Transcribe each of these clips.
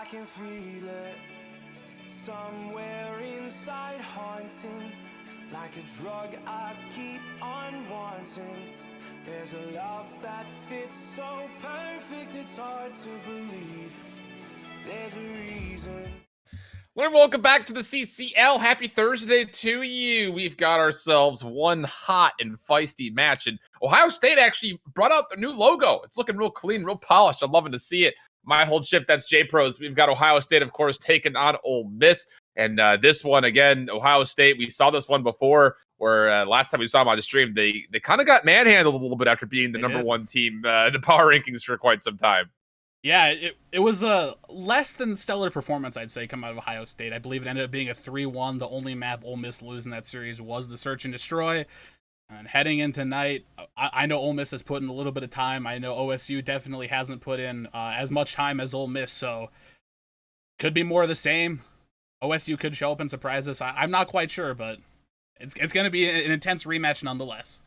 can feel it somewhere inside, haunting like a drug I keep on wanting. There's a love that fits so perfect, it's hard to believe. There's a reason. Well, welcome back to the CCL. Happy Thursday to you. We've got ourselves one hot and feisty match, and Ohio State actually brought out the new logo. It's looking real clean, real polished. I'm loving to see it. My whole ship, that's J-Pros. We've got Ohio State, of course, taking on Ole Miss. And this one, again, Ohio State, we saw this one before, where last time we saw them on the stream, they kind of got manhandled a little bit after being the number one team in the power rankings for quite some time. Yeah, it was a less than stellar performance, I'd say, come out of Ohio State. I believe it ended up being a 3-1. The only map Ole Miss lose in that series was the Search and Destroy. And heading in tonight, I know Ole Miss has put in a little bit of time. I know OSU definitely hasn't put in as much time as Ole Miss, so could be more of the same. OSU could show up and surprise us. I'm not quite sure, but it's going to be an intense rematch nonetheless.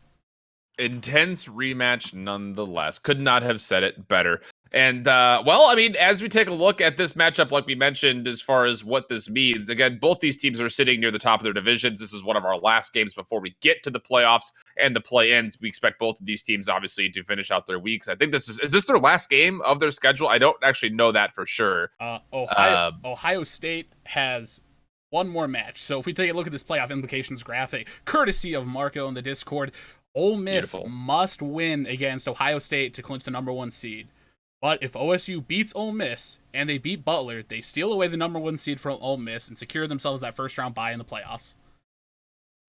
Intense rematch nonetheless. Could not have said it better. And, well, I mean, as we take a look at this matchup, like we mentioned, as far as what this means, again, both these teams are sitting near the top of their divisions. This is one of our last games before we get to the playoffs and the play-ins. We expect both of these teams, obviously, to finish out their weeks. I think is this their last game of their schedule? I don't actually know that for sure. Ohio State has one more match. So if we take a look at this playoff implications graphic, courtesy of Marco in the Discord, Ole Miss must win against Ohio State to clinch the number 1 seed. But if OSU beats Ole Miss and they beat Butler, they steal away the number 1 seed from Ole Miss and secure themselves that first round bye in the playoffs.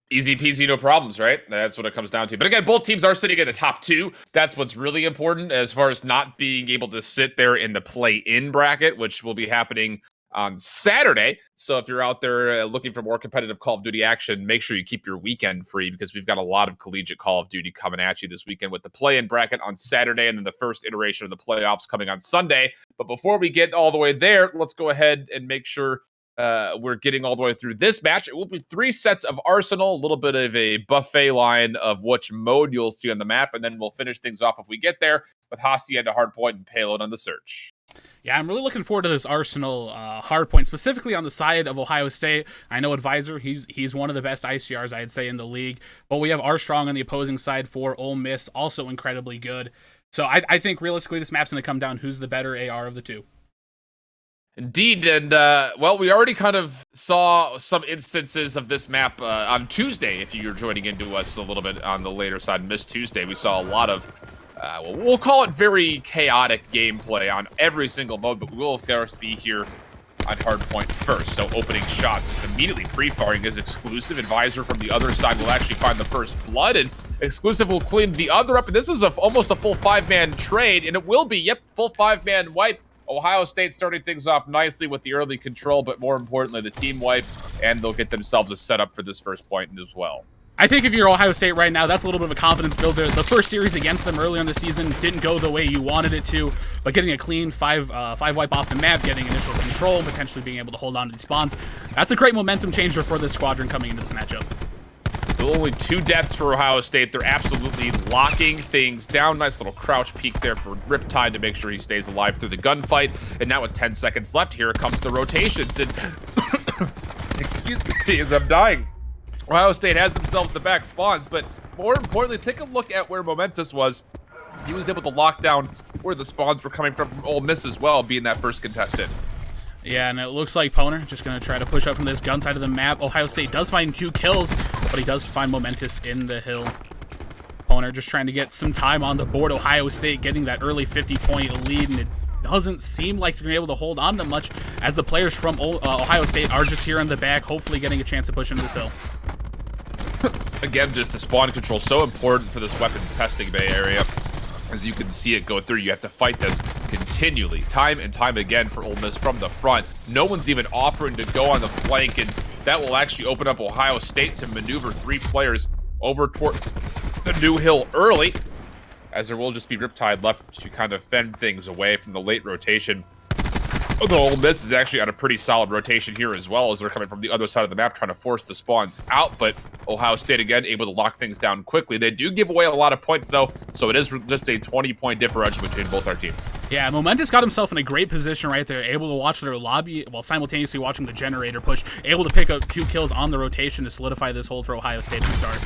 Easy peasy, no problems, right? That's what it comes down to. But again, both teams are sitting in the top 2. That's what's really important as far as not being able to sit there in the play-in bracket, which will be happening on Saturday. So if you're out there looking for more competitive Call of Duty action, make sure you keep your weekend free, because we've got a lot of collegiate Call of Duty coming at you this weekend with the play-in bracket on Saturday and then the first iteration of the playoffs coming on Sunday. But before we get all the way there, let's go ahead and make sure we're getting all the way through this match. It will be 3 sets of Arsenal, a little bit of a buffet line of which mode you'll see on the map, and then we'll finish things off if we get there with Hacienda Hardpoint and Payload on the Search. Yeah, I'm really looking forward to this Arsenal hardpoint, specifically on the side of Ohio State. I know Advisor, he's one of the best ICRs, I'd say, in the league. But we have Armstrong on the opposing side for Ole Miss, also incredibly good. So I think realistically this map's going to come down who's the better AR of the two. Indeed, and well, we already kind of saw some instances of this map on Tuesday. If you're joining into us a little bit on the later side, Miss Tuesday, we saw a lot of we'll call it very chaotic gameplay on every single mode, but we will, of course, be here on Hardpoint first. So opening shots, just immediately pre-firing is exclusive. Advisor from the other side will actually find the first blood, and exclusive will clean the other up. And this is almost a full 5-man trade, and it will be, yep, full 5-man wipe. Ohio State starting things off nicely with the early control, but more importantly, the team wipe, and they'll get themselves a setup for this first point as well. I think if you're Ohio State right now, that's a little bit of a confidence builder. The first series against them earlier in the season didn't go the way you wanted it to, but getting a clean 5 wipe off the map, getting initial control, potentially being able to hold on to these spawns, that's a great momentum changer for this squadron coming into this matchup. Only 2 deaths for Ohio State. They're absolutely locking things down. Nice little crouch peek there for Riptide to make sure he stays alive through the gunfight. And now with 10 seconds left, here comes the rotations. And excuse me, as I'm dying. Ohio State has themselves the back spawns, but more importantly, take a look at where Momentous was. He was able to lock down where the spawns were coming from Ole Miss as well, being that first contestant. Yeah, and it looks like Poner just going to try to push up from this gun side of the map. Ohio State does find 2 kills, but he does find Momentous in the hill. Poner just trying to get some time on the board. Ohio State getting that early 50-point lead, and it doesn't seem like they're able to hold on to much as the players from Ohio State are just here in the back, hopefully getting a chance to push into this hill. Again, just the spawn control so important for this weapons testing bay area. As you can see it go through, you have to fight this continually, time and time again for Ole Miss from the front. No one's even offering to go on the flank, and that will actually open up Ohio State to maneuver 3 players over towards the new hill early, as there will just be Riptide left to kind of fend things away from the late rotation. Although Ole Miss is actually on a pretty solid rotation here as well, as they're coming from the other side of the map trying to force the spawns out, but Ohio State, again, able to lock things down quickly. They do give away a lot of points, though, so it is just a 20-point differential between both our teams. Yeah, Momentous got himself in a great position right there, able to watch their lobby while simultaneously watching the generator push, able to pick up 2 kills on the rotation to solidify this hold for Ohio State to start.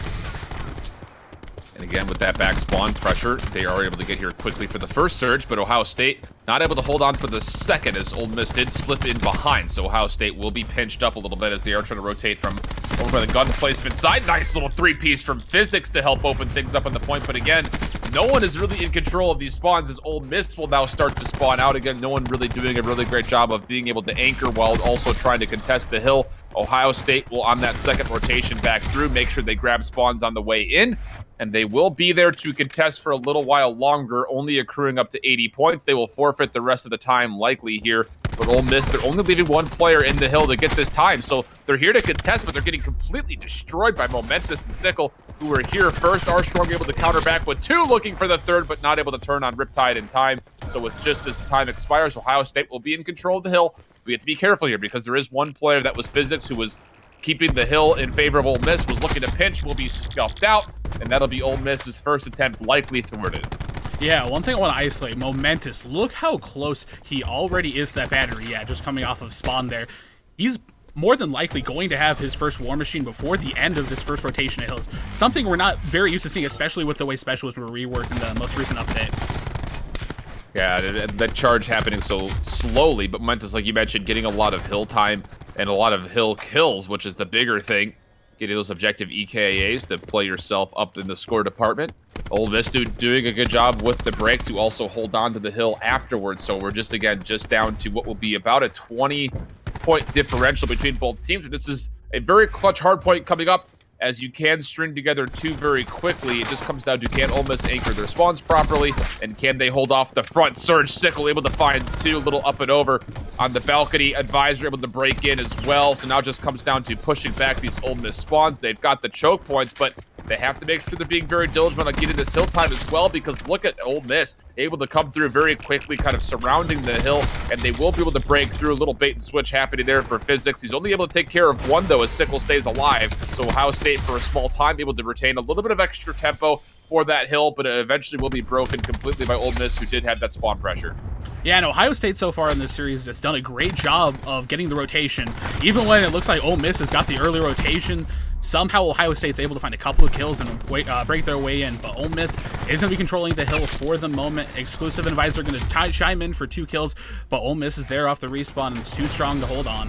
And again, with that back spawn pressure, they are able to get here quickly for the first surge, but Ohio State not able to hold on for the second, as Ole Miss did slip in behind. So Ohio State will be pinched up a little bit as they are trying to rotate from over by the gun placement side. Nice little 3-piece from Physics to help open things up on the point. But again, no one is really in control of these spawns, as Ole Miss will now start to spawn out again. No one really doing a really great job of being able to anchor while also trying to contest the hill. Ohio State will, on that second rotation back through, make sure they grab spawns on the way in. And they will be there to contest for a little while longer, only accruing up to 80 points. They will forfeit the rest of the time likely here. But Ole Miss, they're only leaving one player in the hill to get this time. So they're here to contest, but they're getting completely destroyed by Momentous and Sickle, who were here first. Armstrong able to counter back with 2, looking for the third, but not able to turn on Riptide in time. So with just as the time expires, Ohio State will be in control of the hill. We have to be careful here because there is one player that was Physics who was keeping the hill in favor of Ole Miss, was looking to pinch, will be scuffed out, and that'll be Ole Miss's first attempt, likely thwarted. Yeah, one thing I want to isolate, Momentous, look how close he already is to that battery. Yeah, just coming off of spawn there. He's more than likely going to have his first War Machine before the end of this first rotation of hills. Something we're not very used to seeing, especially with the way Specialists were reworked in the most recent update. Yeah, that charge happening so slowly, but Momentous, like you mentioned, getting a lot of hill time and a lot of hill kills, which is the bigger thing. Getting those objective EKAs to play yourself up in the score department. Ole Miss doing a good job with the break to also hold on to the hill afterwards. So we're just down to what will be about a 20-point differential between both teams. This is a very clutch hard point coming up, as you can string together 2 very quickly. It just comes down to, can Ole Miss anchor their spawns properly, and can they hold off the front surge? Sickle able to find 2, little up and over on the balcony. Advisor able to break in as well. So now it just comes down to pushing back these Ole Miss spawns. They've got the choke points, but they have to make sure they're being very diligent on getting this hill time as well, because look at Ole Miss able to come through very quickly, kind of surrounding the hill, and they will be able to break through. A little bait and switch happening there for Physics. He's only able to take care of 1, though, as Sickle stays alive. So Ohio State, for a small time, able to retain a little bit of extra tempo for that hill, but it eventually will be broken completely by Ole Miss, who did have that spawn pressure. Yeah, and Ohio State so far in this series has done a great job of getting the rotation. Even when it looks like Ole Miss has got the early rotation, somehow Ohio State's able to find a couple of kills and break their way in. But Ole Miss is going to be controlling the hill for the moment. Exclusive Advisor going to chime in for 2 kills, but Ole Miss is there off the respawn and it's too strong to hold on.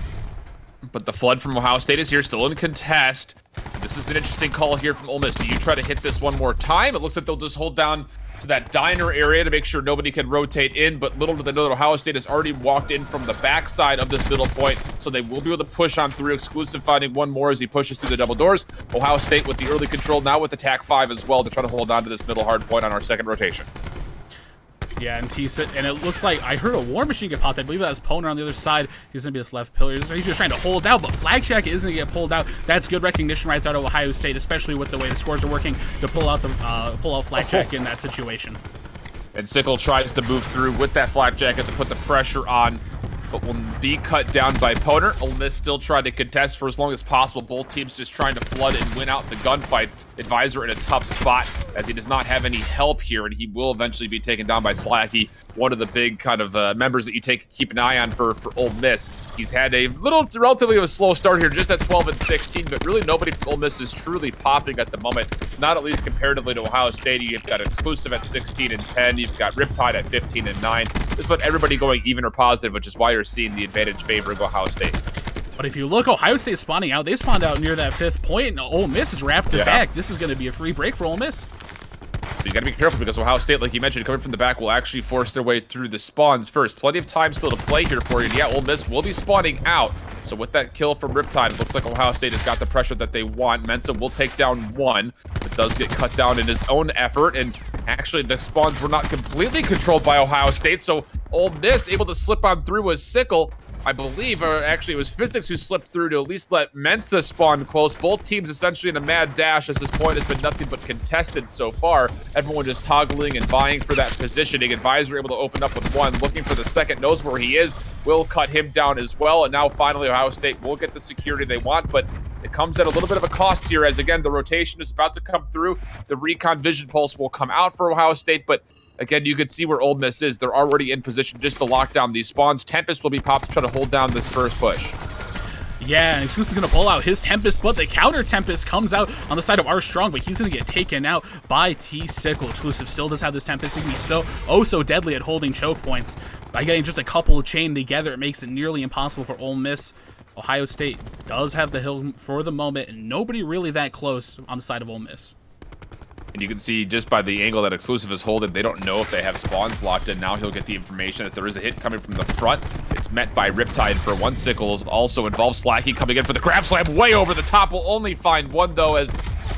But the flood from Ohio State is here, still in contest. This is an interesting call here from Ole Miss. Do you try to hit this one more time? It looks like they'll just hold down to that diner area to make sure nobody can rotate in, but little do they know that Ohio State has already walked in from the backside of this middle point, so they will be able to push on through. Exclusive finding 1 more as he pushes through the double doors. Ohio State with the early control, now with attack 5 as well, to try to hold on to this middle hard point on our second rotation. Yeah, and it looks like I heard a War Machine get popped. I believe that was Poner on the other side. He's going to be this left pillar. He's just trying to hold out, but Flag Shack isn't going to get pulled out. That's good recognition right there to Ohio State, especially with the way the scores are working, to pull out Flag Shack in that situation. And Sickle tries to move through with that flak jacket to put the pressure on, but will be cut down by Poner. Ole Miss still trying to contest for as long as possible. Both teams just trying to flood and win out the gunfights. Advisor in a tough spot, as he does not have any help here, and he will eventually be taken down by Slacky, one of the big kind of members that you keep an eye on for Ole Miss. He's had a relatively of a slow start here, just at 12 and 16, but really nobody from Ole Miss is truly popping at the moment, not at least comparatively to Ohio State. You've got Exclusive at 16 and 10, you've got Riptide at 15 and 9. Just about everybody going even or positive, which is why you're seeing the advantage favoring Ohio State. But if you look, Ohio State spawning out. They spawned out near that 5th point, and Ole Miss has wrapped it back. This is going to be a free break for Ole Miss. So you got to be careful, because Ohio State, like you mentioned, coming from the back, will actually force their way through the spawns first. Plenty of time still to play here for you. And yeah, Ole Miss will be spawning out. So with that kill from Riptide, it looks like Ohio State has got the pressure that they want. Mensa will take down 1, but does get cut down in his own effort. And Actually, the spawns were not completely controlled by Ohio State, so Ole Miss able to slip on through with Sickle, I believe, or actually it was Physics who slipped through to at least let Mensa spawn close. Both teams essentially in a mad dash, as this point has been nothing but contested so far. Everyone just toggling and vying for that positioning. Advisor able to open up with one, looking for the second, knows where he is, will cut him down as well, and now finally Ohio State will get the security they want, but it comes at a little bit of a cost here, as again, the rotation is about to come through. The recon vision pulse will come out for Ohio State, but again, you can see where Ole Miss is. They're already in position just to lock down these spawns. Tempest will be popped to try to hold down this first push. Yeah, and Exclusive is going to pull out his Tempest, but the counter Tempest comes out on the side of R-Strong, but he's going to get taken out by T-Sickle. Exclusive still does have this Tempest. He can be so deadly at holding choke points. By getting just a couple chained together, it makes it nearly impossible for Ole Miss. Ohio State does have the hill for the moment, and nobody really that close on the side of Ole Miss. And you can see just by the angle that Exclusive is holding, they don't know if they have spawns locked in. Now he'll get the information that there is a hit coming from the front. It's met by Riptide for one. Sickles also involves Slacky coming in for the Crab Slam way over the top. Will only find one, though, as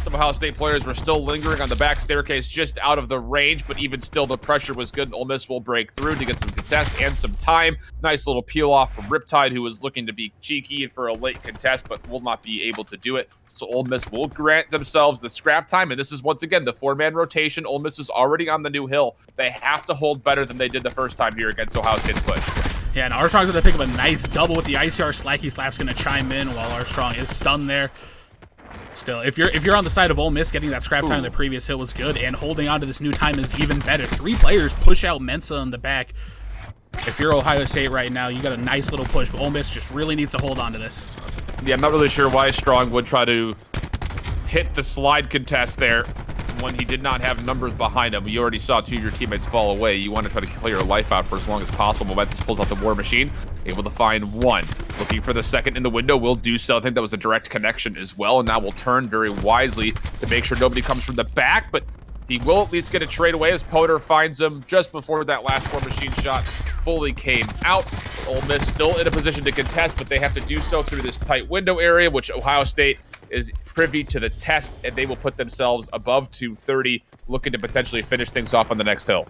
some Ohio State players were still lingering on the back staircase just out of the range, but even still, the pressure was good, and Ole Miss will break through to get some contest and some time. Nice little peel off from Riptide, who was looking to be cheeky for a late contest, but will not be able to do it. So Ole Miss will grant themselves the scrap time, and this is once again the four-man rotation. Ole Miss is already on the new hill. They have to hold better than they did the first time here against Ohio State's push. Yeah, and Armstrong's going to pick up a nice double with the ICR. Slacky Slap's going to chime in while Armstrong is stunned there. Still, if you're on the side of Ole Miss, getting that scrap time on the previous hill was good, and holding on to this new time is even better. 3 players push out Mensa in the back. If you're Ohio State right now, you got a nice little push, but Ole Miss just really needs to hold on to this. Yeah, I'm not really sure why Strong would try to hit the slide contest there when he did not have numbers behind him. You already saw 2 of your teammates fall away. You want to try to clear your life out for as long as possible. Momentus pulls out the War Machine, able to find one. Looking for the second in the window, will do so. I think that was a direct connection as well, and now will turn very wisely to make sure nobody comes from the back, but he will at least get a trade away as Poter finds him just before that last War Machine shot fully came out. Ole Miss still in a position to contest, but they have to do so through this tight window area, which Ohio State is privy to the test, and they will put themselves above 230, looking to potentially finish things off on the next hill.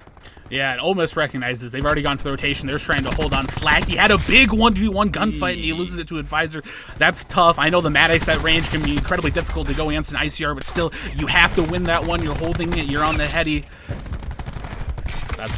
Yeah, and Ole Miss recognizes they've already gone for the rotation. They're trying to hold on Slack. He had a big 1v1 gunfight, and he loses it to Advisor. That's tough. I know the Maddox at range can be incredibly difficult to go against an ICR, but still, you have to win that one. You're holding it. You're on the heady.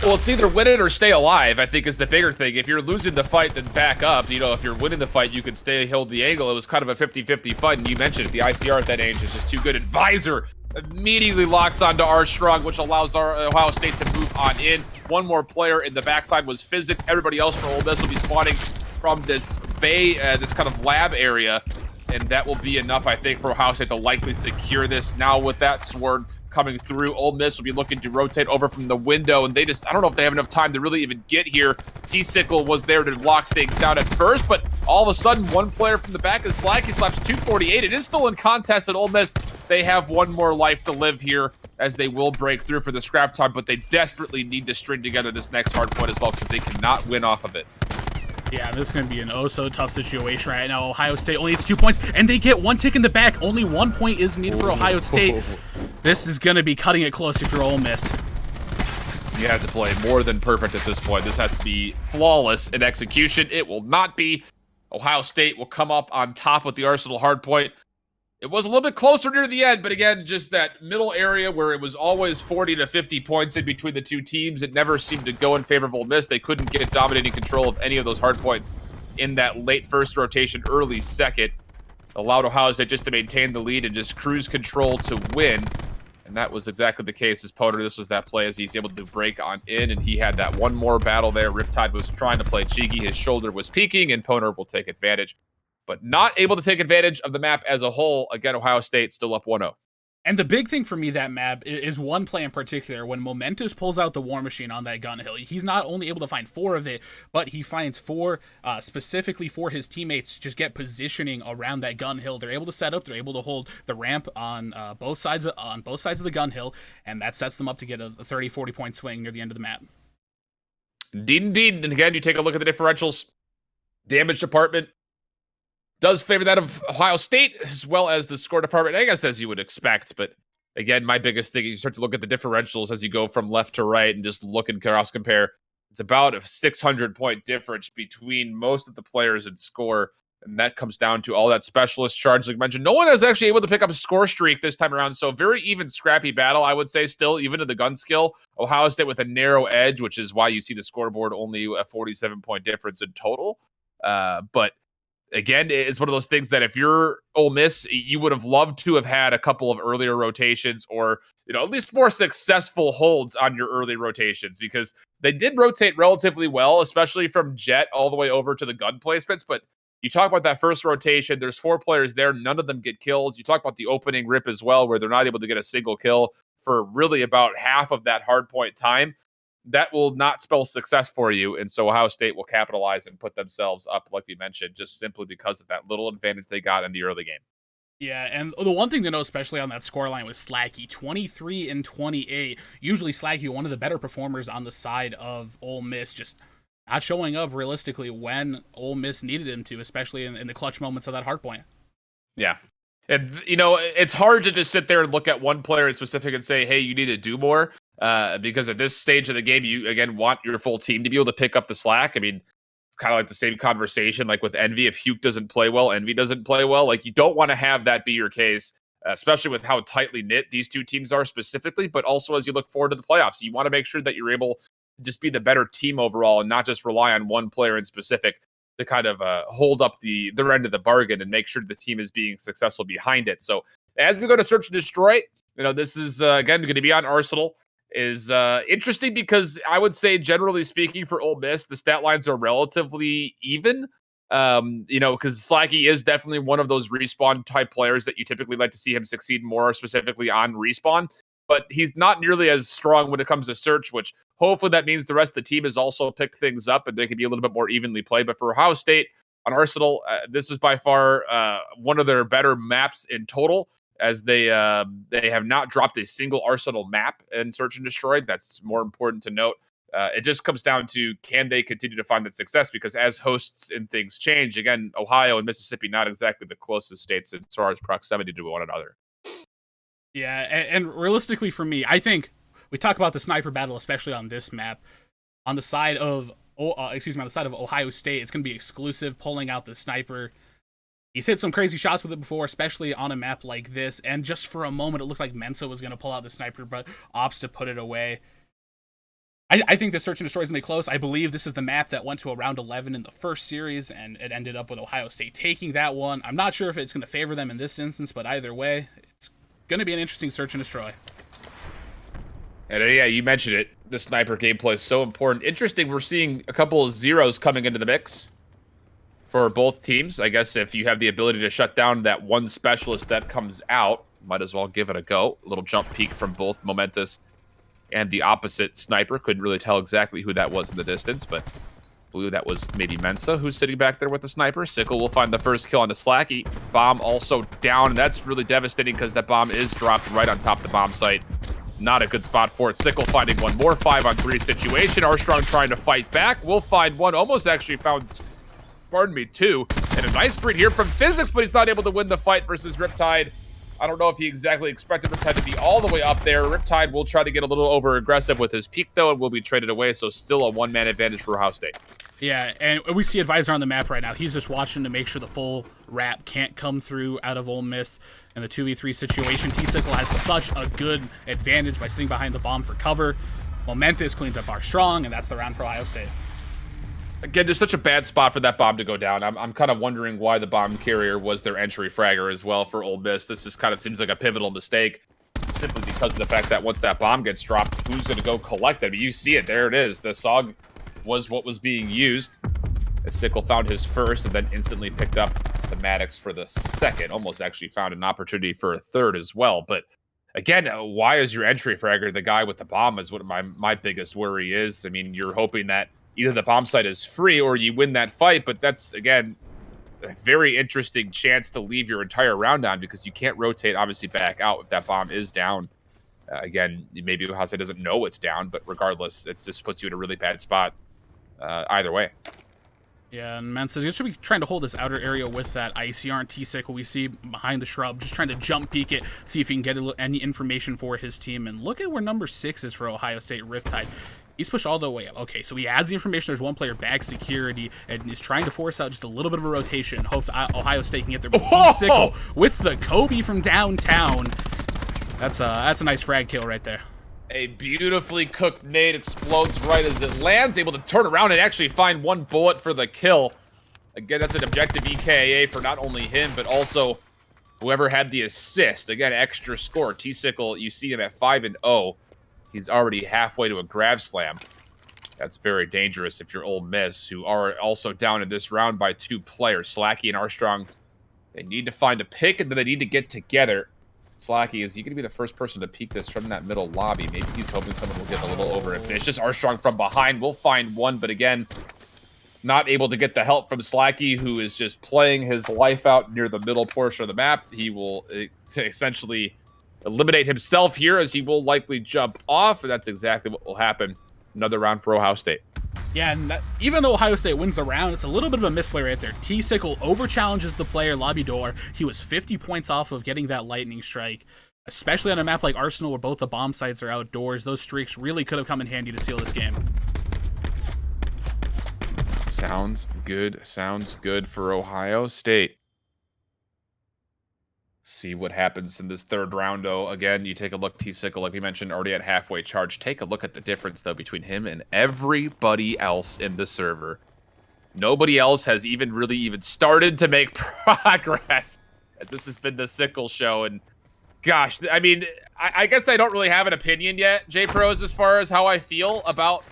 Well, it's either win it or stay alive, I think, is the bigger thing. If you're losing the fight, then back up. You know, if you're winning the fight, you can hold the angle. It was kind of a 50-50 fight, and you mentioned it. The ICR at that age is just too good. Advisor immediately locks onto R-Strong, which allows Ohio State to move on in. One more player in the backside was Physics. Everybody else for Ole Miss will be spawning from this bay, this kind of lab area, and that will be enough, I think, for Ohio State to likely secure this. Now with that sword coming through, Ole Miss will be looking to rotate over from the window, and they just, I don't know if they have enough time to really even get here. T-Sickle was there to lock things down at first, but all of a sudden, one player from the back is Slacky slaps 248. It is still in contest at Ole Miss. They have one more life to live here, as they will break through for the scrap time, but they desperately need to string together this next hard point as well, because they cannot win off of it. Yeah, this is going to be an oh-so-tough situation right now. Ohio State only needs 2 points, and they get one tick in the back. Only 1 point is needed for Ohio State. This is going to be cutting it close if you're Ole Miss. You have to play more than perfect at this point. This has to be flawless in execution. It will not be. Ohio State will come up on top with the Arsenal hardpoint. It was a little bit closer near the end, but again, just that middle area where it was always 40 to 50 points in between the two teams. It never seemed to go in favor of Ole Miss. They couldn't get dominating control of any of those hard points in that late first rotation, early second. Allowed Ohio State just to maintain the lead and just cruise control to win. And that was exactly the case as Poter. This was that play as he's able to break on in, and he had that one more battle there. Riptide was trying to play cheeky. His shoulder was peaking, and Poter will take advantage. But not able to take advantage of the map as a whole. Again, Ohio State still up 1-0. And the big thing for me, that map, is one play in particular. When Momentus pulls out the War Machine on that gun hill, he's not only able to find 4 of it, but he finds 4 specifically for his teammates to just get positioning around that gun hill. They're able to set up, they're able to hold the ramp on both sides of the gun hill, and that sets them up to get a 30-40 point swing near the end of the map. Indeed. And again, you take a look at the differentials. Damage department does favor that of Ohio State, as well as the score department, I guess, as you would expect, but again, my biggest thing is you start to look at the differentials as you go from left to right and just look and cross compare. It's about a 600-point difference between most of the players in score. And that comes down to all that specialist charge, like mentioned. No one is actually able to pick up a score streak this time around. So very even, scrappy battle, I would say, still, even to the gun skill. Ohio State with a narrow edge, which is why you see the scoreboard only a 47-point difference in total. But again, it's one of those things that if you're Ole Miss, you would have loved to have had a couple of earlier rotations, or at least more successful holds on your early rotations, because they did rotate relatively well, especially from jet all the way over to the gun placements. But you talk about that first rotation, there's 4 players there, none of them get kills. You talk about the opening rip as well, where they're not able to get a single kill for really about half of that hard point time. That will not spell success for you. And so Ohio State will capitalize and put themselves up, like we mentioned, just simply because of that little advantage they got in the early game. Yeah, and the one thing to know, especially on that scoreline, was Slacky, 23 and 28. Usually Slacky, one of the better performers on the side of Ole Miss, just not showing up realistically when Ole Miss needed him to, especially in the clutch moments of that hard point. Yeah. And, it's hard to just sit there and look at one player in specific and say, hey, you need to do more. Because at this stage of the game, you, again, want your full team to be able to pick up the slack. I mean, kind of like the same conversation like with Envy. If Hugh doesn't play well, Envy doesn't play well. Like, you don't want to have that be your case, especially with how tightly knit these two teams are specifically, but also as you look forward to the playoffs. You want to make sure that you're able to just be the better team overall and not just rely on one player in specific to kind of hold up their end of the bargain and make sure the team is being successful behind it. So as we go to Search and Destroy, this is, again, going to be on Arsenal. Is interesting because I would say, generally speaking, for Ole Miss, the stat lines are relatively even. Because Slacky is definitely one of those respawn type players that you typically like to see him succeed more specifically on respawn. But he's not nearly as strong when it comes to search, which hopefully that means the rest of the team has also picked things up and they can be a little bit more evenly played. But for Ohio State on Arsenal, this is by far one of their better maps in total, as they have not dropped a single Arsenal map in Search and Destroy. That's more important to note. It just comes down to, can they continue to find that success? Because as hosts and things change, again, Ohio and Mississippi, not exactly the closest states as far as proximity to one another. Yeah, and realistically for me, I think we talk about the sniper battle, especially on this map. On the side of on the side of Ohio State, it's going to be exclusive, pulling out the sniper. He's hit some crazy shots with it before, especially on a map like this. And just for a moment, it looked like Mensa was going to pull out the sniper, but opts to put it away. I think the Search and Destroy is going to be close. I believe this is the map that went to a round 11 in the first series, and it ended up with Ohio State taking that one. I'm not sure if it's going to favor them in this instance, but either way, it's going to be an interesting Search and Destroy. And yeah, you mentioned it. The sniper gameplay is so important. Interesting, we're seeing a couple of zeros coming into the mix for both teams. I guess if you have the ability to shut down that one specialist that comes out, might as well give it a go. A little jump peek from both Momentous and the opposite sniper. Couldn't really tell exactly who that was in the distance, but believe that was maybe Mensa who's sitting back there with the sniper. Sickle will find the first kill on the Slacky. Bomb also down, and that's really devastating because that bomb is dropped right on top of the bomb site. Not a good spot for it. Sickle finding one more 5-on-3 situation. Armstrong trying to fight back. Will find one. Almost actually found, pardon me, 2. And a nice read here from Physics, but he's not able to win the fight versus Riptide. I don't know if he exactly expected Riptide to be all the way up there. Riptide will try to get a little over-aggressive with his peak, though, and will be traded away, so still a one-man advantage for Ohio State. Yeah, and we see Advisor on the map right now. He's just watching to make sure the full wrap can't come through out of Ole Miss in the 2v3 situation. T-Sickle has such a good advantage by sitting behind the bomb for cover. Momentous cleans up Armstrong, and that's the round for Ohio State. Again, just such a bad spot for that bomb to go down. I'm kind of wondering why the bomb carrier was their entry fragger as well for Ole Miss. This just kind of seems like a pivotal mistake, simply because of the fact that once that bomb gets dropped, who's going to go collect it? I mean, you see it. There it is. The SOG was what was being used. Sickle found his first and then instantly picked up the Maddox for the second. Almost actually found an opportunity for a third as well. But again, why is your entry fragger the guy with the bomb is what my biggest worry is. I mean, you're hoping that either the bomb site is free or you win that fight, but that's, again, a very interesting chance to leave your entire round on because you can't rotate, obviously, back out if that bomb is down. Again, maybe Ohio State doesn't know it's down, but regardless, it just puts you in a really bad spot either way. Yeah, and Mensa should be trying to hold this outer area with that ICR and T-Sickle we see behind the shrub, just trying to jump peek it, see if he can get any information for his team. And look at where number 6 is for Ohio State, Riptide. He's pushed all the way up. Okay, so he has the information. There's one player back security and is trying to force out just a little bit of a rotation. Hopes Ohio State can get there. But T-Sickle with the Kobe from downtown. That's a nice frag kill right there. A beautifully cooked nade explodes right as it lands, able to turn around and actually find one bullet for the kill. Again, that's an objective EKA for not only him, but also whoever had the assist. Again, extra score. T-Sickle, you see him at 5-0. He's already halfway to a grab slam. That's very dangerous if you're Ole Miss, who are also down in this round by 2 players. Slacky and Armstrong, they need to find a pick, and then they need to get together. Slacky, is he going to be the first person to peek this from that middle lobby? Maybe he's hoping someone will get a little overambitious. Armstrong from behind will find one, but again, not able to get the help from Slacky, who is just playing his life out near the middle portion of the map. He will essentially eliminate himself here, as he will likely jump off, and that's exactly what will happen. Another round for Ohio State. Yeah, and even though Ohio State wins the round, it's a little bit of a misplay right there. T-Sickle over-challenges the player, Lobby Door. He was 50 points off of getting that lightning strike, especially on a map like Arsenal where both the bomb sites are outdoors. Those streaks really could have come in handy to seal this game. Sounds good for Ohio State. See what happens in this third round, though. Again, you take a look, T-Sickle, like we mentioned, already at halfway charge. Take a look at the difference, though, between him and everybody else in the server. Nobody else has even started to make progress. This has been the Sickle show, and gosh, I mean, I guess I don't really have an opinion yet, J-Pros, as far as how I feel about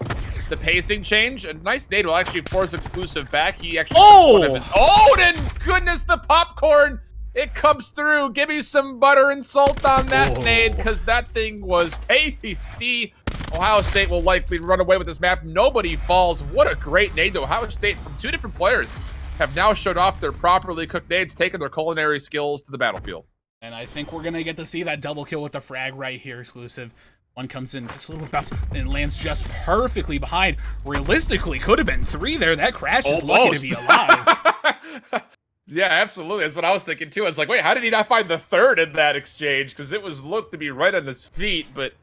the pacing change. A nice nade will actually force exclusive back. He actually puts one of his... Oh, and goodness, the popcorn! It comes through. Give me some butter and salt on that nade, because that thing was tasty. Ohio State will likely run away with this map. Nobody falls. What a great nade, though. Ohio State, from 2 different players, have now showed off their properly cooked nades, taking their culinary skills to the battlefield. And I think we're going to get to see that double kill with the frag right here, exclusive. One comes in, gets a little bit bounce, and lands just perfectly behind. Realistically, could have been 3 there. That crash is lucky to be alive. Yeah, absolutely. That's what I was thinking, too. I was like, wait, how did he not find the 3rd in that exchange? Because it was looked to be right on his feet, but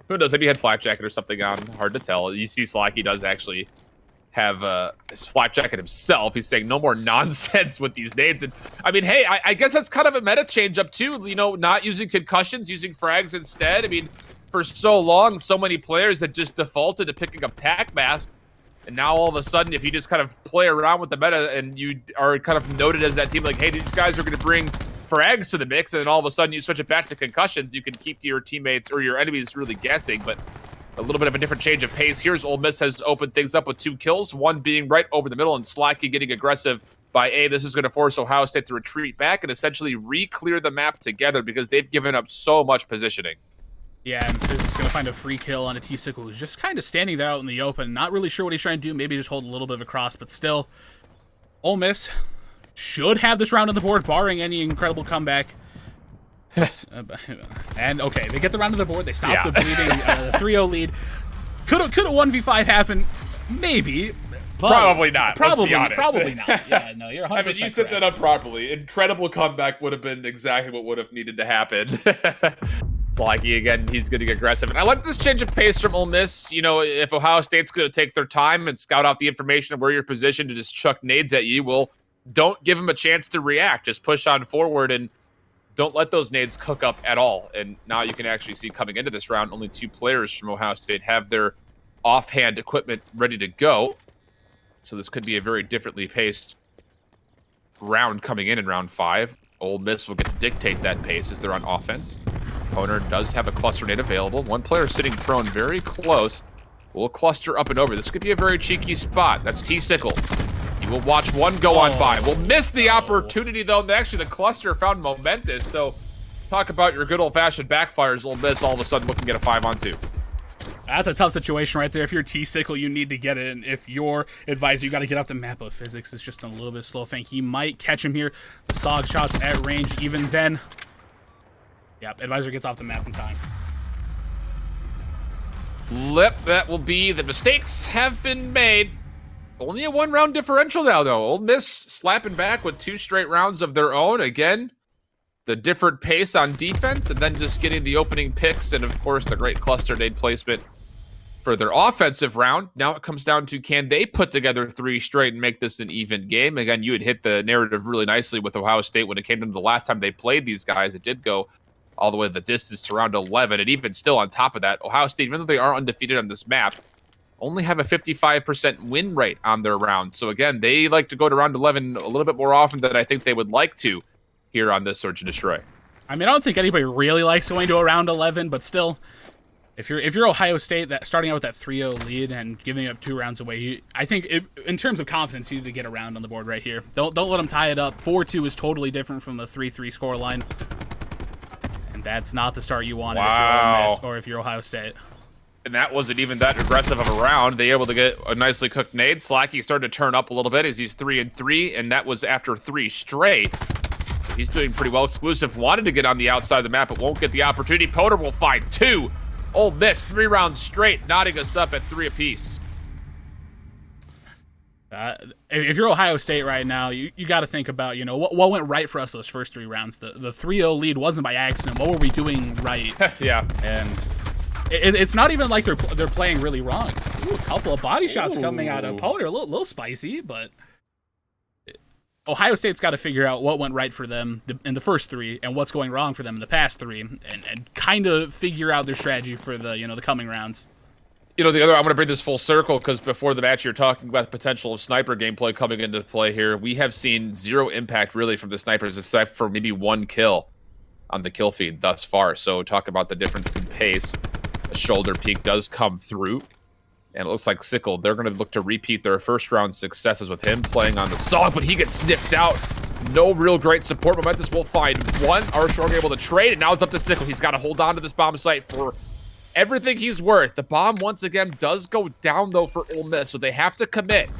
who knows? Maybe he had flak jacket or something on. Hard to tell. You see Slacky does actually have his flak jacket himself. He's saying no more nonsense with these nades. And, I mean, hey, I guess that's kind of a meta change-up, too. You know, not using concussions, using frags instead. I mean, for so long, so many players had just defaulted to picking up tac mask. And now all of a sudden, if you just kind of play around with the meta and you are kind of noted as that team, like, hey, these guys are going to bring frags to the mix, and then all of a sudden you switch it back to concussions, you can keep your teammates or your enemies really guessing. But a little bit of a different change of pace. Here's Ole Miss has opened things up with 2 kills, one being right over the middle, and Slacky getting aggressive by A. This is going to force Ohio State to retreat back and essentially re-clear the map together because they've given up so much positioning. Yeah, and Fizz is going to find a free kill on a T-Sickle who's just kind of standing there out in the open. Not really sure what he's trying to do. Maybe just hold a little bit of a cross, but still, Ole Miss should have this round on the board, barring any incredible comeback. And, okay, they get the round on the board. They stop the bleeding. The 3-0 lead. Could a 1v5 happen? Maybe. Probably not. Probably not. Yeah, no, you're 100% I mean, you set that up properly. Incredible comeback would have been exactly what would have needed to happen. Slacky, again, he's getting aggressive. And I like this change of pace from Ole Miss. You know, if Ohio State's going to take their time and scout out the information of where you're positioned to just chuck nades at you, well, don't give them a chance to react. Just push on forward and don't let those nades cook up at all. And now you can actually see coming into this round, only 2 players from Ohio State have their offhand equipment ready to go. So this could be a very differently paced round coming in round 5. Ole Miss will get to dictate that pace as they're on offense. Owner does have a cluster nade available. One player sitting prone very close. Will cluster up and over. This could be a very cheeky spot. That's T-Sickle. He will watch one go on by. Will miss the opportunity, though. Actually, the cluster found momentous. So, talk about your good old-fashioned backfires. Ole Miss all of a sudden looking at a 5-on-2. That's a tough situation right there. If you're T-Sickle, you need to get it. And if you're advisor, you got to get off the map. But Physics is just a little bit slow. Think he might catch him here. The SOG shots at range even then. Yep, advisor gets off the map in time. That will be the mistakes have been made. Only a 1-round differential now, though. Ole Miss slapping back with 2 straight rounds of their own. Again, the different pace on defense, and then just getting the opening picks, and of course, the great cluster nade placement for their offensive round. Now it comes down to, can they put together 3 straight and make this an even game? Again, you had hit the narrative really nicely with Ohio State when it came to the last time they played these guys. It did go all the way the distance to round 11, and even still on top of that, Ohio State, even though they are undefeated on this map, only have a 55% win rate on their rounds. So again, they like to go to round 11 a little bit more often than I think they would like to here on this Search and Destroy. I mean, I don't think anybody really likes going to a round 11, but still, if you're Ohio State, that starting out with that 3-0 lead and giving up 2 rounds away, I think in terms of confidence, you need to get a round on the board right here. Don't let them tie it up. 4-2 is totally different from the 3-3 scoreline, and that's not the start you want if you're Ole Miss or if you're Ohio State. And that wasn't even that aggressive of a round. They were able to get a nicely cooked nade. Slacky started to turn up a little bit as he's 3-3, and that was after 3 straight. So he's doing pretty well. Exclusive wanted to get on the outside of the map, but won't get the opportunity. Potter will find 2. Ole Miss, 3 rounds straight, knotting us up at 3 apiece. If you're Ohio State right now, you got to think about, what went right for us those first 3 rounds. The 3-0 lead wasn't by accident. What were we doing right? Yeah. And it's not even like they're playing really wrong. Ooh, a couple of body shots coming out of Potter. A little spicy, but Ohio State's got to figure out what went right for them in the first 3 and what's going wrong for them in the past 3, and kind of figure out their strategy for the coming rounds. I'm going to bring this full circle because before the match, you're talking about the potential of sniper gameplay coming into play here. We have seen 0 impact really from the snipers, except for maybe 1 kill on the kill feed thus far. So talk about the difference in pace. The shoulder peek does come through. And it looks like Sickle, they're going to look to repeat their first round successes with him playing on the Sog, but he gets snipped out. No real great support. Momentous will find 1. Armstrong able to trade, and now it's up to Sickle. He's got to hold on to this bomb site for everything he's worth. The bomb, once again, does go down, though, for Ole Miss, so they have to commit.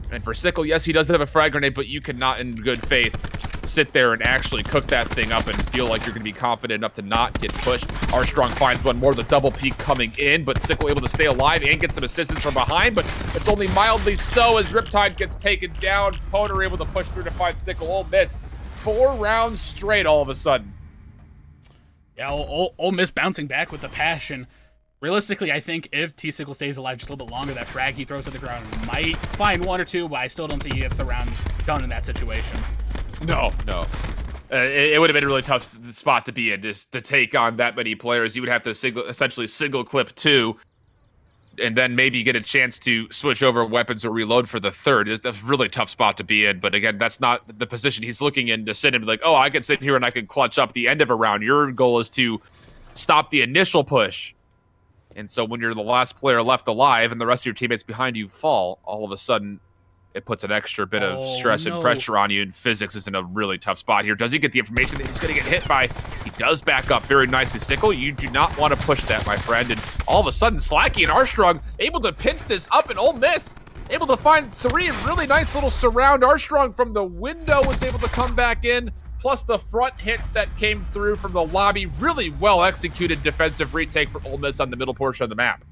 And for Sickle, yes, he does have a frag grenade, but you cannot, in good faith, sit there and actually cook that thing up and feel like you're going to be confident enough to not get pushed. Armstrong finds 1 more, the double peek coming in, but Sickle able to stay alive and get some assistance from behind, but it's only mildly so as Riptide gets taken down. Potter able to push through to find Sickle. Ole Miss, 4 rounds straight all of a sudden. Yeah, Ole Miss bouncing back with the passion. Realistically, I think if T-Sickle stays alive just a little bit longer, that frag he throws to the ground might find 1 or 2, but I still don't think he gets the round done in that situation. No. It would have been a really tough spot to be in, just to take on that many players. You would have to essentially single clip 2, and then maybe get a chance to switch over weapons or reload for the 3rd. It's a really tough spot to be in, but again, that's not the position he's looking in, to sit and be like, oh, I can sit here and I can clutch up the end of a round. Your goal is to stop the initial push. And so when you're the last player left alive and the rest of your teammates behind you fall, all of a sudden it puts an extra bit of stress and pressure on you, and Physics is in a really tough spot here. Does he get the information that he's going to get hit by? He does back up very nicely. Sickle, you do not want to push that, my friend. And all of a sudden, Slacky and Armstrong able to pinch this up, and Ole Miss able to find 3 and really nice little surround. Armstrong from the window was able to come back in, plus the front hit that came through from the lobby. Really well executed defensive retake for Ole Miss on the middle portion of the map.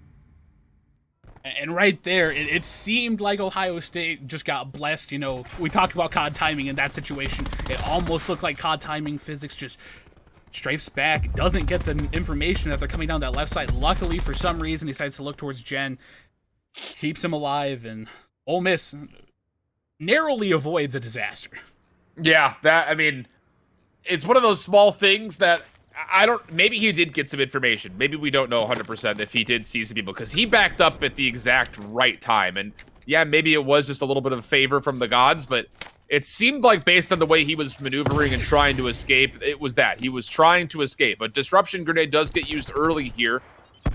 And right there, it seemed like Ohio State just got blessed. We talked about COD timing in that situation. It almost looked like COD timing. Physics just strafes back, doesn't get the information that they're coming down that left side. Luckily, for some reason, he decides to look towards Jen, keeps him alive, and Ole Miss narrowly avoids a disaster. Yeah, it's one of those small things that maybe he did get some information. Maybe we don't know 100% if he did see some people, because he backed up at the exact right time. And yeah, maybe it was just a little bit of a favor from the gods, but it seemed like based on the way he was maneuvering and trying to escape, it was that. He was trying to escape. But Disruption Grenade does get used early here,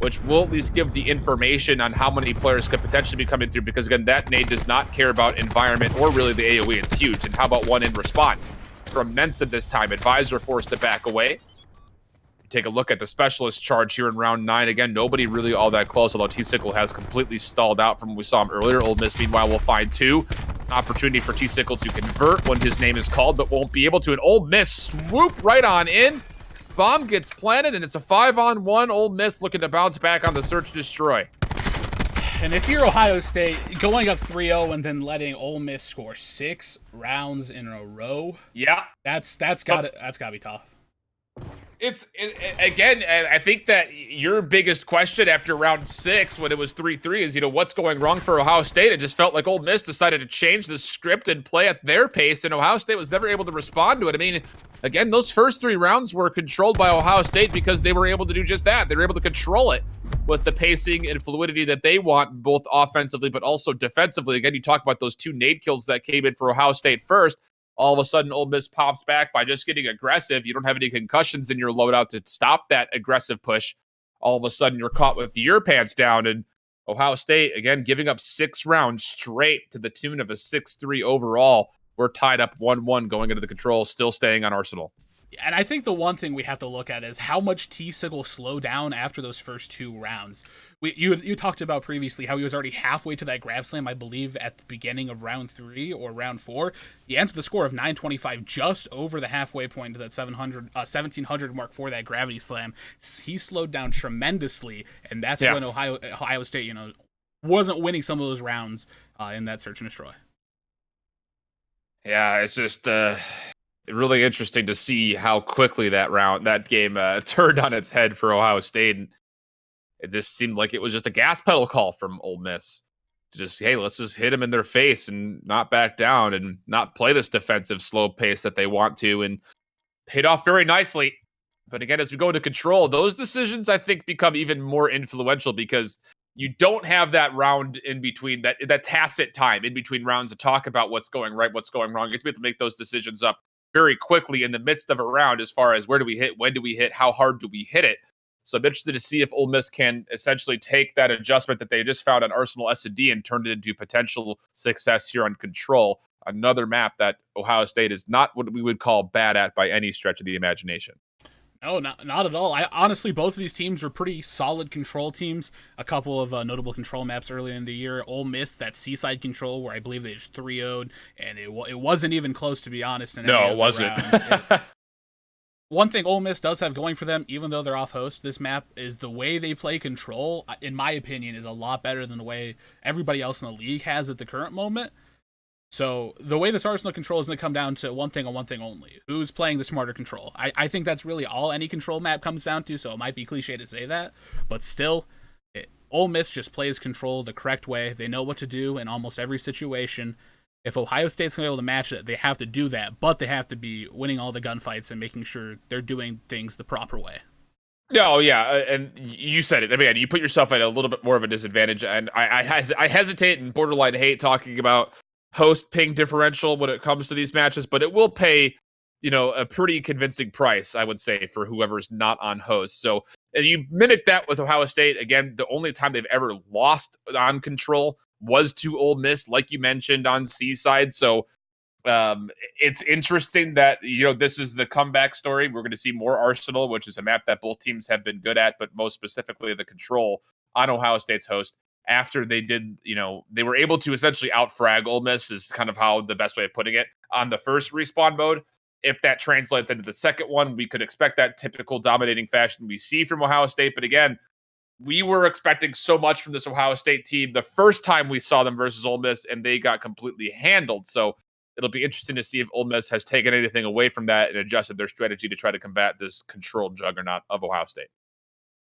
which will at least give the information on how many players could potentially be coming through, because again, that nade does not care about environment or really the AoE. It's huge. And how about 1 in response from Mensa this time? Advisor forced to back away. Take a look at the specialist charge here in round 9. Again, nobody really all that close, although T-Sickle has completely stalled out from when we saw him earlier. Ole Miss, meanwhile, will find 2. Opportunity for T-Sickle to convert when his name is called, but won't be able to. And Ole Miss swoop right on in. Bomb gets planted, and it's a 5-on-1. Ole Miss looking to bounce back on the search and destroy. And if you're Ohio State, going up 3-0 and then letting Ole Miss score 6 rounds in a row, Yeah, that's gotta be tough. Again, I think that your biggest question after round 6 when it was 3-3 is, what's going wrong for Ohio State? It just felt like Ole Miss decided to change the script and play at their pace, and Ohio State was never able to respond to it. I mean, again, those first 3 rounds were controlled by Ohio State because they were able to do just that. They were able to control it with the pacing and fluidity that they want, both offensively but also defensively. Again, you talk about those 2 nade kills that came in for Ohio State first. All of a sudden, Ole Miss pops back by just getting aggressive. You don't have any concussions in your loadout to stop that aggressive push. All of a sudden, you're caught with your pants down. And Ohio State, again, giving up 6 rounds straight to the tune of a 6-3 overall. We're tied up 1-1 going into the control, still staying on Arsenal. And I think the one thing we have to look at is how much T-Sig will slow down after those first 2 rounds. You talked about previously how he was already halfway to that grab slam, I believe, at the beginning of round 3 or round 4. He ends with a score of 925, just over the halfway point to that 1700 mark for that gravity slam. He slowed down tremendously, and that's when Ohio State, wasn't winning some of those rounds in that search and destroy. Yeah, it's just really interesting to see how quickly that game turned on its head for Ohio State. And it just seemed like it was just a gas pedal call from Ole Miss to just, hey, let's just hit them in their face and not back down and not play this defensive slow pace that they want to, and paid off very nicely. But again, as we go into control, those decisions, I think, become even more influential because you don't have that round in between, that tacit time in between rounds to talk about what's going right, what's going wrong. You have to be able to make those decisions up very quickly in the midst of a round as far as where do we hit, when do we hit, how hard do we hit it. So I'm interested to see if Ole Miss can essentially take that adjustment that they just found on Arsenal S&D and turn it into potential success here on Control, another map that Ohio State is not what we would call bad at by any stretch of the imagination. No, not at all. Honestly, both of these teams were pretty solid control teams. A couple of notable control maps earlier in the year. Ole Miss, that Seaside control, where I believe they just 3-0'd, and it wasn't even close, to be honest. No, it wasn't. One thing Ole Miss does have going for them, even though they're off host, this map, is the way they play control, in my opinion, is a lot better than the way everybody else in the league has at the current moment. So the way this Arsenal control is going to come down to one thing and one thing only. Who's playing the smarter control? I think that's really all any control map comes down to, so it might be cliche to say that. But still, Ole Miss just plays control the correct way. They know what to do in almost every situation. If Ohio State's going to be able to match it, they have to do that. But they have to be winning all the gunfights and making sure they're doing things the proper way. Oh, yeah, and you said it. I mean, you put yourself at a little bit more of a disadvantage, and I hesitate and borderline hate talking about host ping differential when it comes to these matches, but it will pay, a pretty convincing price, I would say, for whoever's not on host. So, and you mimic that with Ohio State. Again, the only time they've ever lost on control was to Ole Miss, like you mentioned, on Seaside. So it's interesting that, this is the comeback story. We're going to see more Arsenal, which is a map that both teams have been good at, but most specifically the control on Ohio State's host. After they did, they were able to essentially outfrag Ole Miss, is kind of how the best way of putting it, on the first respawn mode. If that translates into the second one, we could expect that typical dominating fashion we see from Ohio State. But again, we were expecting so much from this Ohio State team the first time we saw them versus Ole Miss, and they got completely handled. So it'll be interesting to see if Ole Miss has taken anything away from that and adjusted their strategy to try to combat this controlled juggernaut of Ohio State.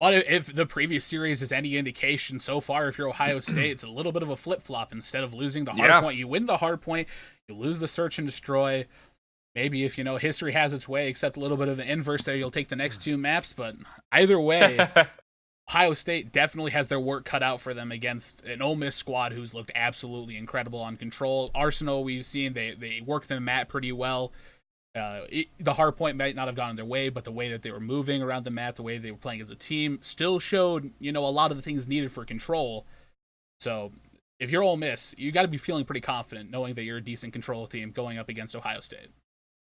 If the previous series is any indication so far, if you're Ohio State, it's a little bit of a flip-flop. Instead of losing the hard point, you win the hard point, you lose the search and destroy. Maybe if, history has its way, except a little bit of an inverse there, you'll take the next 2 maps. But either way, Ohio State definitely has their work cut out for them against an Ole Miss squad who's looked absolutely incredible on control. Arsenal, we've seen, they work the map pretty well. The hard point might not have gone their way, but the way that they were moving around the map, the way they were playing as a team, still showed, a lot of the things needed for control. So if you're Ole Miss, you got to be feeling pretty confident knowing that you're a decent control team going up against Ohio State.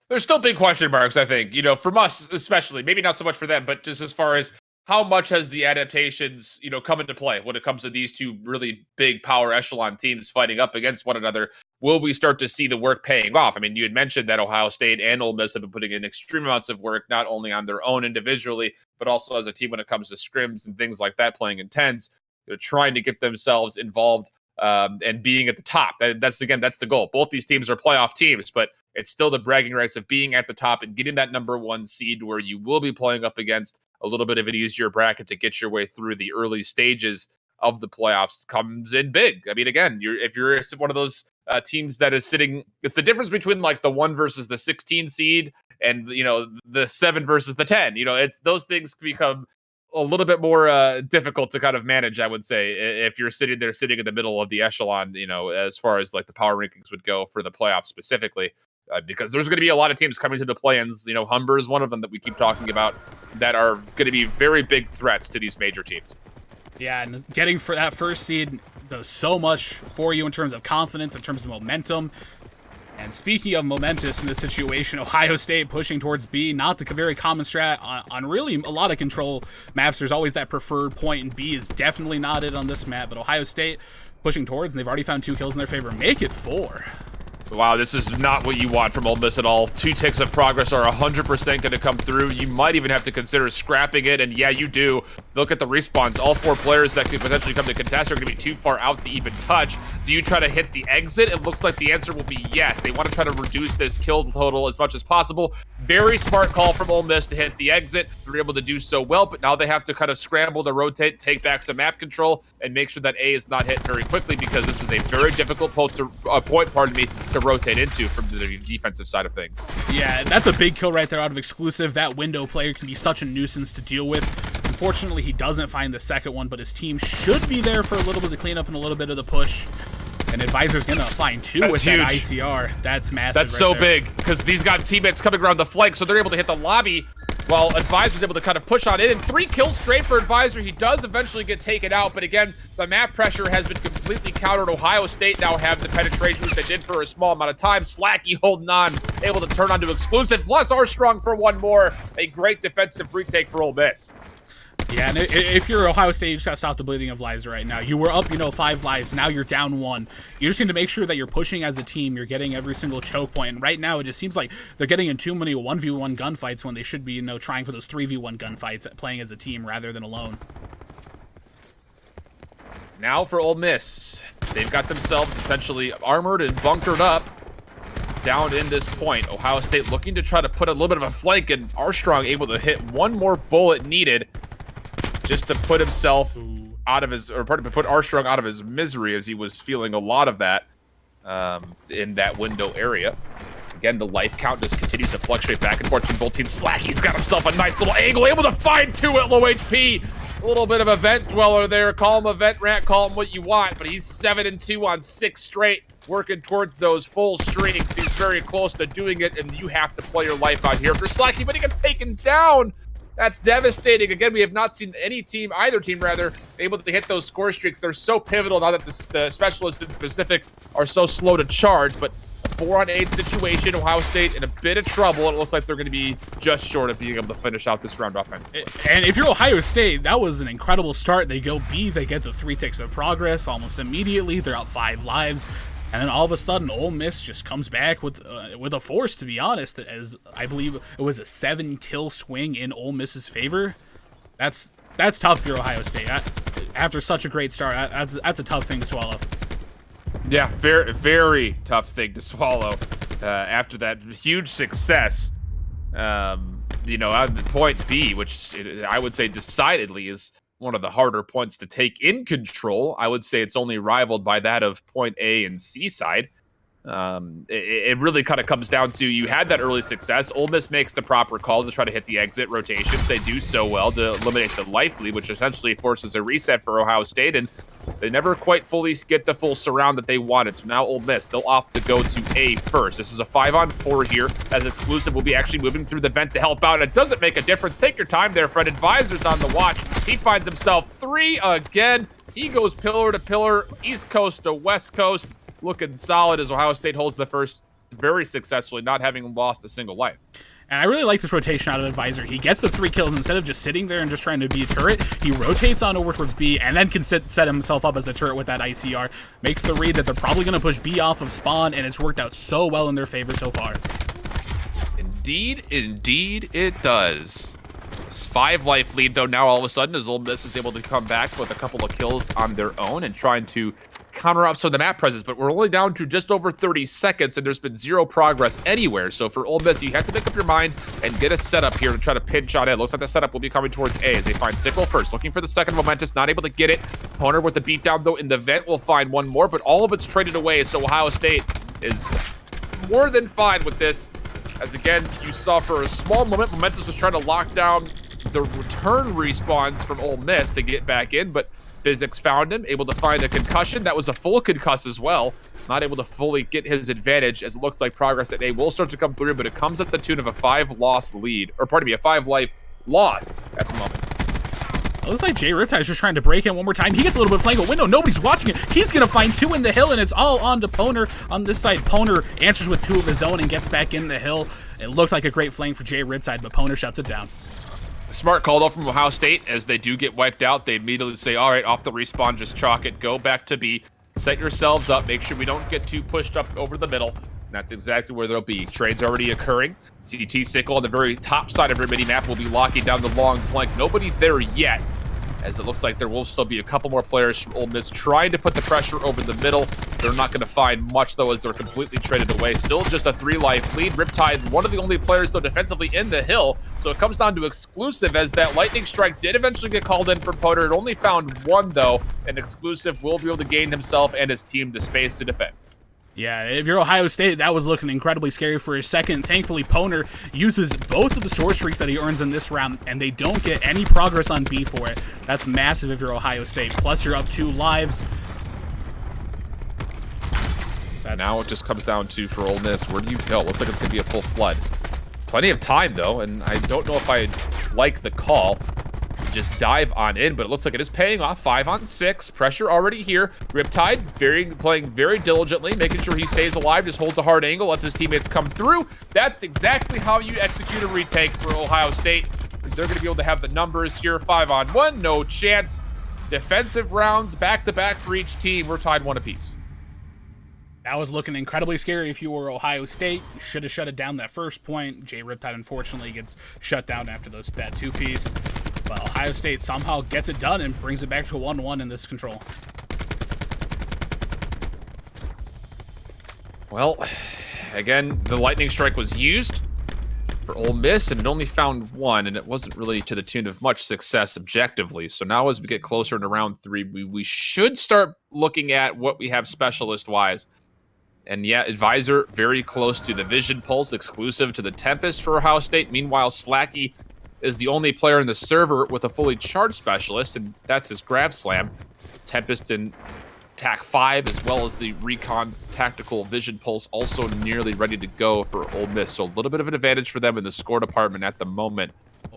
There's still big question marks, I think, from us especially, maybe not so much for them, but just as far as how much has the adaptations, come into play when it comes to these two really big power echelon teams fighting up against one another? Will we start to see the work paying off? I mean, you had mentioned that Ohio State and Ole Miss have been putting in extreme amounts of work, not only on their own individually, but also as a team when it comes to scrims and things like that, playing in tens. They're trying to get themselves involved and being at the top. That's the goal. Both these teams are playoff teams, but it's still the bragging rights of being at the top and getting that number 1 seed where you will be playing up against a little bit of an easier bracket to get your way through the early stages of the playoffs comes in big. I mean, again, if you're one of those teams that is sitting, it's the difference between like the 1 versus the 16 seed and, the 7 versus the 10. It's those things become a little bit more difficult to kind of manage, I would say, if you're sitting in the middle of the echelon, as far as like the power rankings would go for the playoffs specifically, because there's going to be a lot of teams coming to the play-ins. Humber is one of them that we keep talking about that are going to be very big threats to these major teams. Yeah, and getting for that first seed does so much for you in terms of confidence, in terms of momentum. And speaking of momentous in this situation, Ohio State pushing towards B, not the very common strat on really a lot of control maps. There's always that preferred point, and B is definitely not it on this map. But Ohio State pushing towards, and they've already found 2 kills in their favor. Make it 4. Wow, this is not what you want from Ole Miss at all. 2 ticks of progress are 100% going to come through. You might even have to consider scrapping it, and yeah, you do. Look at the respawns. All 4 players that could potentially come to contest are going to be too far out to even touch. Do you try to hit the exit? It looks like the answer will be yes. They want to try to reduce this kill total as much as possible. Very smart call from Ole Miss to hit the exit. They're able to do so well, but now they have to kind of scramble to rotate, take back some map control, and make sure that A is not hit very quickly, because this is a very difficult point to rotate into from the defensive side of things. Yeah, that's a big kill right there out of exclusive. That window player can be such a nuisance to deal with. Unfortunately, he doesn't find the second one, but his team should be there for a little bit of cleanup and a little bit of the push. And Advisor's going to find 2 with huge. that ICR. That's massive. That's so big, because these got teammates coming around the flank, so they're able to hit the lobby while Advisor's able to kind of push on in. And 3 kills straight for Advisor. He does eventually get taken out, but again, the map pressure has been completely countered. Ohio State now have the penetration, which they did for a small amount of time. Slacky holding on, able to turn onto exclusive. Plus Armstrong for 1 more. A great defensive retake for Ole Miss. Yeah, and if you're Ohio State, you just gotta stop the bleeding of lives right now. You were up, 5 lives. Now you're down 1. You just need to make sure that you're pushing as a team. You're getting every single choke point. And right now, it just seems like they're getting in too many 1v1 gunfights when they should be, trying for those 3v1 gunfights, playing as a team rather than alone. Now for Ole Miss, they've got themselves essentially armored and bunkered up down in this point. Ohio State looking to try to put a little bit of a flank, and Armstrong able to hit 1 more bullet needed just to put himself out of his, or put Armstrong out of his misery, as he was feeling a lot of that in that window area. Again, the life count just continues to fluctuate back and forth between both teams. Slacky's got himself a nice little angle, able to find 2 at low HP. A little bit of a vent dweller there. Call him a vent rat, call him what you want, but he's 7-2 on 6 straight, working towards those full streaks. He's very close to doing it, and you have to play your life out here for Slacky, but he gets taken down. That's devastating. Again, we have not seen either team, able to hit those score streaks. They're so pivotal now that the specialists in specific are so slow to charge, but a 4-on-8 situation, Ohio State in a bit of trouble. It looks like they're going to be just short of being able to finish out this round offensively. And if you're Ohio State, that was an incredible start. They go B, they get the 3 ticks of progress almost immediately. They're out 5 lives. And then all of a sudden, Ole Miss just comes back with a force, to be honest, as I believe it was a 7-kill swing in Ole Miss's favor. That's tough for Ohio State. After such a great start, that's a tough thing to swallow. Yeah, very, very tough thing to swallow after that huge success. On point B, which I would say decidedly is one of the harder points to take in control. I would say it's only rivaled by that of point A and C side. It really kind of comes down to, you had that early success. Ole Miss makes the proper call to try to hit the exit rotations. They do so well to eliminate the life lead, which essentially forces a reset for Ohio State, and they never quite fully get the full surround that they wanted. So now Ole Miss, they'll opt to go to A first. This is a 5-on-4 here, as exclusive will be actually moving through the vent to help out. It doesn't make a difference. Take your time there, Fred. Advisor's on the watch. He finds himself 3 again. He goes pillar to pillar, East Coast to West Coast, looking solid as Ohio State holds the first very successfully, not having lost a single life. And I really like this rotation out of Advisor. He gets the 3 kills. Instead of just sitting there and just trying to be a turret, he rotates on over towards B and then can set himself up as a turret with that ICR. Makes the read that they're probably going to push B off of spawn, and it's worked out so well in their favor so far. Indeed it does. 5-life lead, though, now all of a sudden, as Ole Miss is able to come back with a couple of kills on their own and trying to counter up some of the map presence. But we're only down to just over 30 seconds, and there's been zero progress anywhere. So for Ole Miss, you have to make up your mind and get a setup here to try to pinch on it. Looks like the setup will be coming towards A as they find Sickle first, looking for the second Momentous, not able to get it. Poner with the beatdown, though, in the vent will find one more, but all of it's traded away, so Ohio State is more than fine with this. As again, you saw for a small moment, Momentous was trying to lock down the return respawns from Ole Miss to get back in, but Physics found him, able to find a concussion. That was a full concuss as well. Not able to fully get his advantage, as it looks like progress at A will start to come through, but it comes at the tune of a 5-loss lead, or pardon me, a 5-life loss at the moment. It looks like Jay Riptide is just trying to break in one more time. He gets a little bit of flank, but window, nobody's watching it. He's going to find 2 in the hill, and it's all on to Poner on this side. Poner answers with 2 of his own and gets back in the hill. It looked like a great flank for Jay Riptide, but Poner shuts it down. Smart call, though, from Ohio State. As they do get wiped out, they immediately say, all right, off the respawn, just chalk it, go back to B, set yourselves up, make sure we don't get too pushed up over the middle. And that's exactly where they'll be. Trades already occurring. CT Sickle on the very top side of your mini-map will be locking down the long flank. Nobody there yet, as it looks like there will still be a couple more players from Ole Miss trying to put the pressure over the middle. They're not going to find much, though, as they're completely traded away. Still just a 3-life lead. Riptide, one of the only players, though, defensively in the hill. So it comes down to exclusive, as that lightning strike did eventually get called in for Poter. It only found 1, though, and exclusive will be able to gain himself and his team the space to defend. Yeah, if you're Ohio State, that was looking incredibly scary for a second. Thankfully, Poner uses both of the sword streaks that he earns in this round, and they don't get any progress on B for it. That's massive if you're Ohio State. Plus, you're up 2 lives. Now it just comes down to, for Ole Miss, where do you go? Looks like it's going to be a full flood. Plenty of time, though, and I don't know if I like the call. Just dive on in, but it looks like it is paying off. 5 on 6, pressure already here. Riptide playing very diligently, making sure he stays alive, just holds a hard angle, lets his teammates come through. That's exactly how you execute a retake for Ohio State. They're going to be able to have the numbers here. 5 on 1, no chance. Defensive rounds back-to-back for each team. We're tied 1 apiece. That was looking incredibly scary if you were Ohio State. You should have shut it down that first point. Jay Riptide, unfortunately, gets shut down after that 2-piece. But Ohio State somehow gets it done and brings it back to 1-1 in this control. Well, again, the lightning strike was used for Ole Miss, and it only found 1, and it wasn't really to the tune of much success objectively. So now as we get closer to round 3, we should start looking at what we have specialist-wise. And yeah, Advisor very close to the Vision Pulse, exclusive to the Tempest for Ohio State. Meanwhile, Slacky is the only player in the server with a fully charged specialist, and that's his Grav Slam. Tempest and TAC 5, as well as the Recon Tactical Vision Pulse, also nearly ready to go for Ole Miss. So a little bit of an advantage for them in the score department at the moment.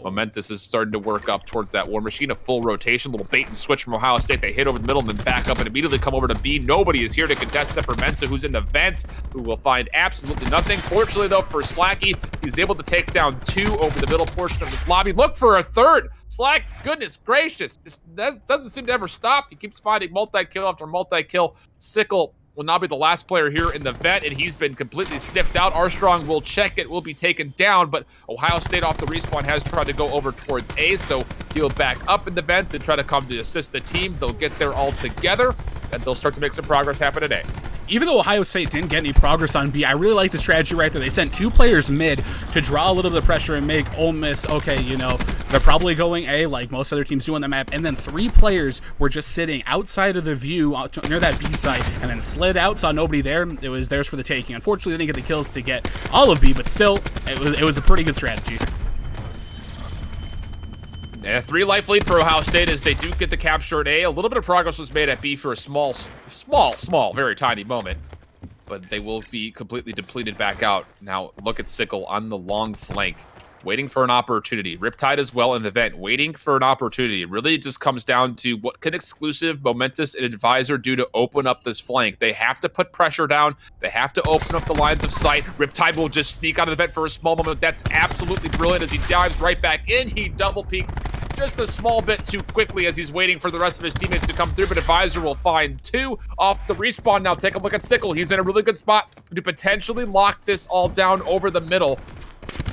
Momentous is starting to work up towards that War Machine, a full rotation, little bait and switch from Ohio State. They hit over the middle and then back up and immediately come over to B. Nobody is here to contest except for Mensa, who's in the vents, who will find absolutely nothing. Fortunately, though, for Slacky, he's able to take down 2 over the middle portion of this lobby. Look for a 3rd. Slack, goodness gracious. This doesn't seem to ever stop. He keeps finding multi-kill after multi-kill. Sickle will now be the last player here in the vet, and he's been completely sniffed out. Armstrong will check it, will be taken down, but Ohio State off the respawn has tried to go over towards A, so he'll back up in the vents and try to come to assist the team. They'll get there all together, and they'll start to make some progress happen today. Even though Ohio State didn't get any progress on B, I really like the strategy right there. They sent 2 players mid to draw a little bit of pressure and make Ole Miss, okay, you know, they're probably going A like most other teams do on the map. And then 3 players were just sitting outside of the view near that B site and then slid out, saw nobody there. It was theirs for the taking. Unfortunately, they didn't get the kills to get all of B, but still, it was a pretty good strategy. And a 3-life lead for Ohio State as they do get the capture at A. A little bit of progress was made at B for a small, very tiny moment. But they will be completely depleted back out. Now, look at Sickle on the long flank, waiting for an opportunity. Riptide as well in the vent, waiting for an opportunity. It really just comes down to what can exclusive, Momentous, and Advisor do to open up this flank. They have to put pressure down. They have to open up the lines of sight. Riptide will just sneak out of the vent for a small moment. That's absolutely brilliant as he dives right back in. He double peeks just a small bit too quickly as he's waiting for the rest of his teammates to come through, but Advisor will find 2 off the respawn. Now take a look at Sickle. He's in a really good spot to potentially lock this all down over the middle.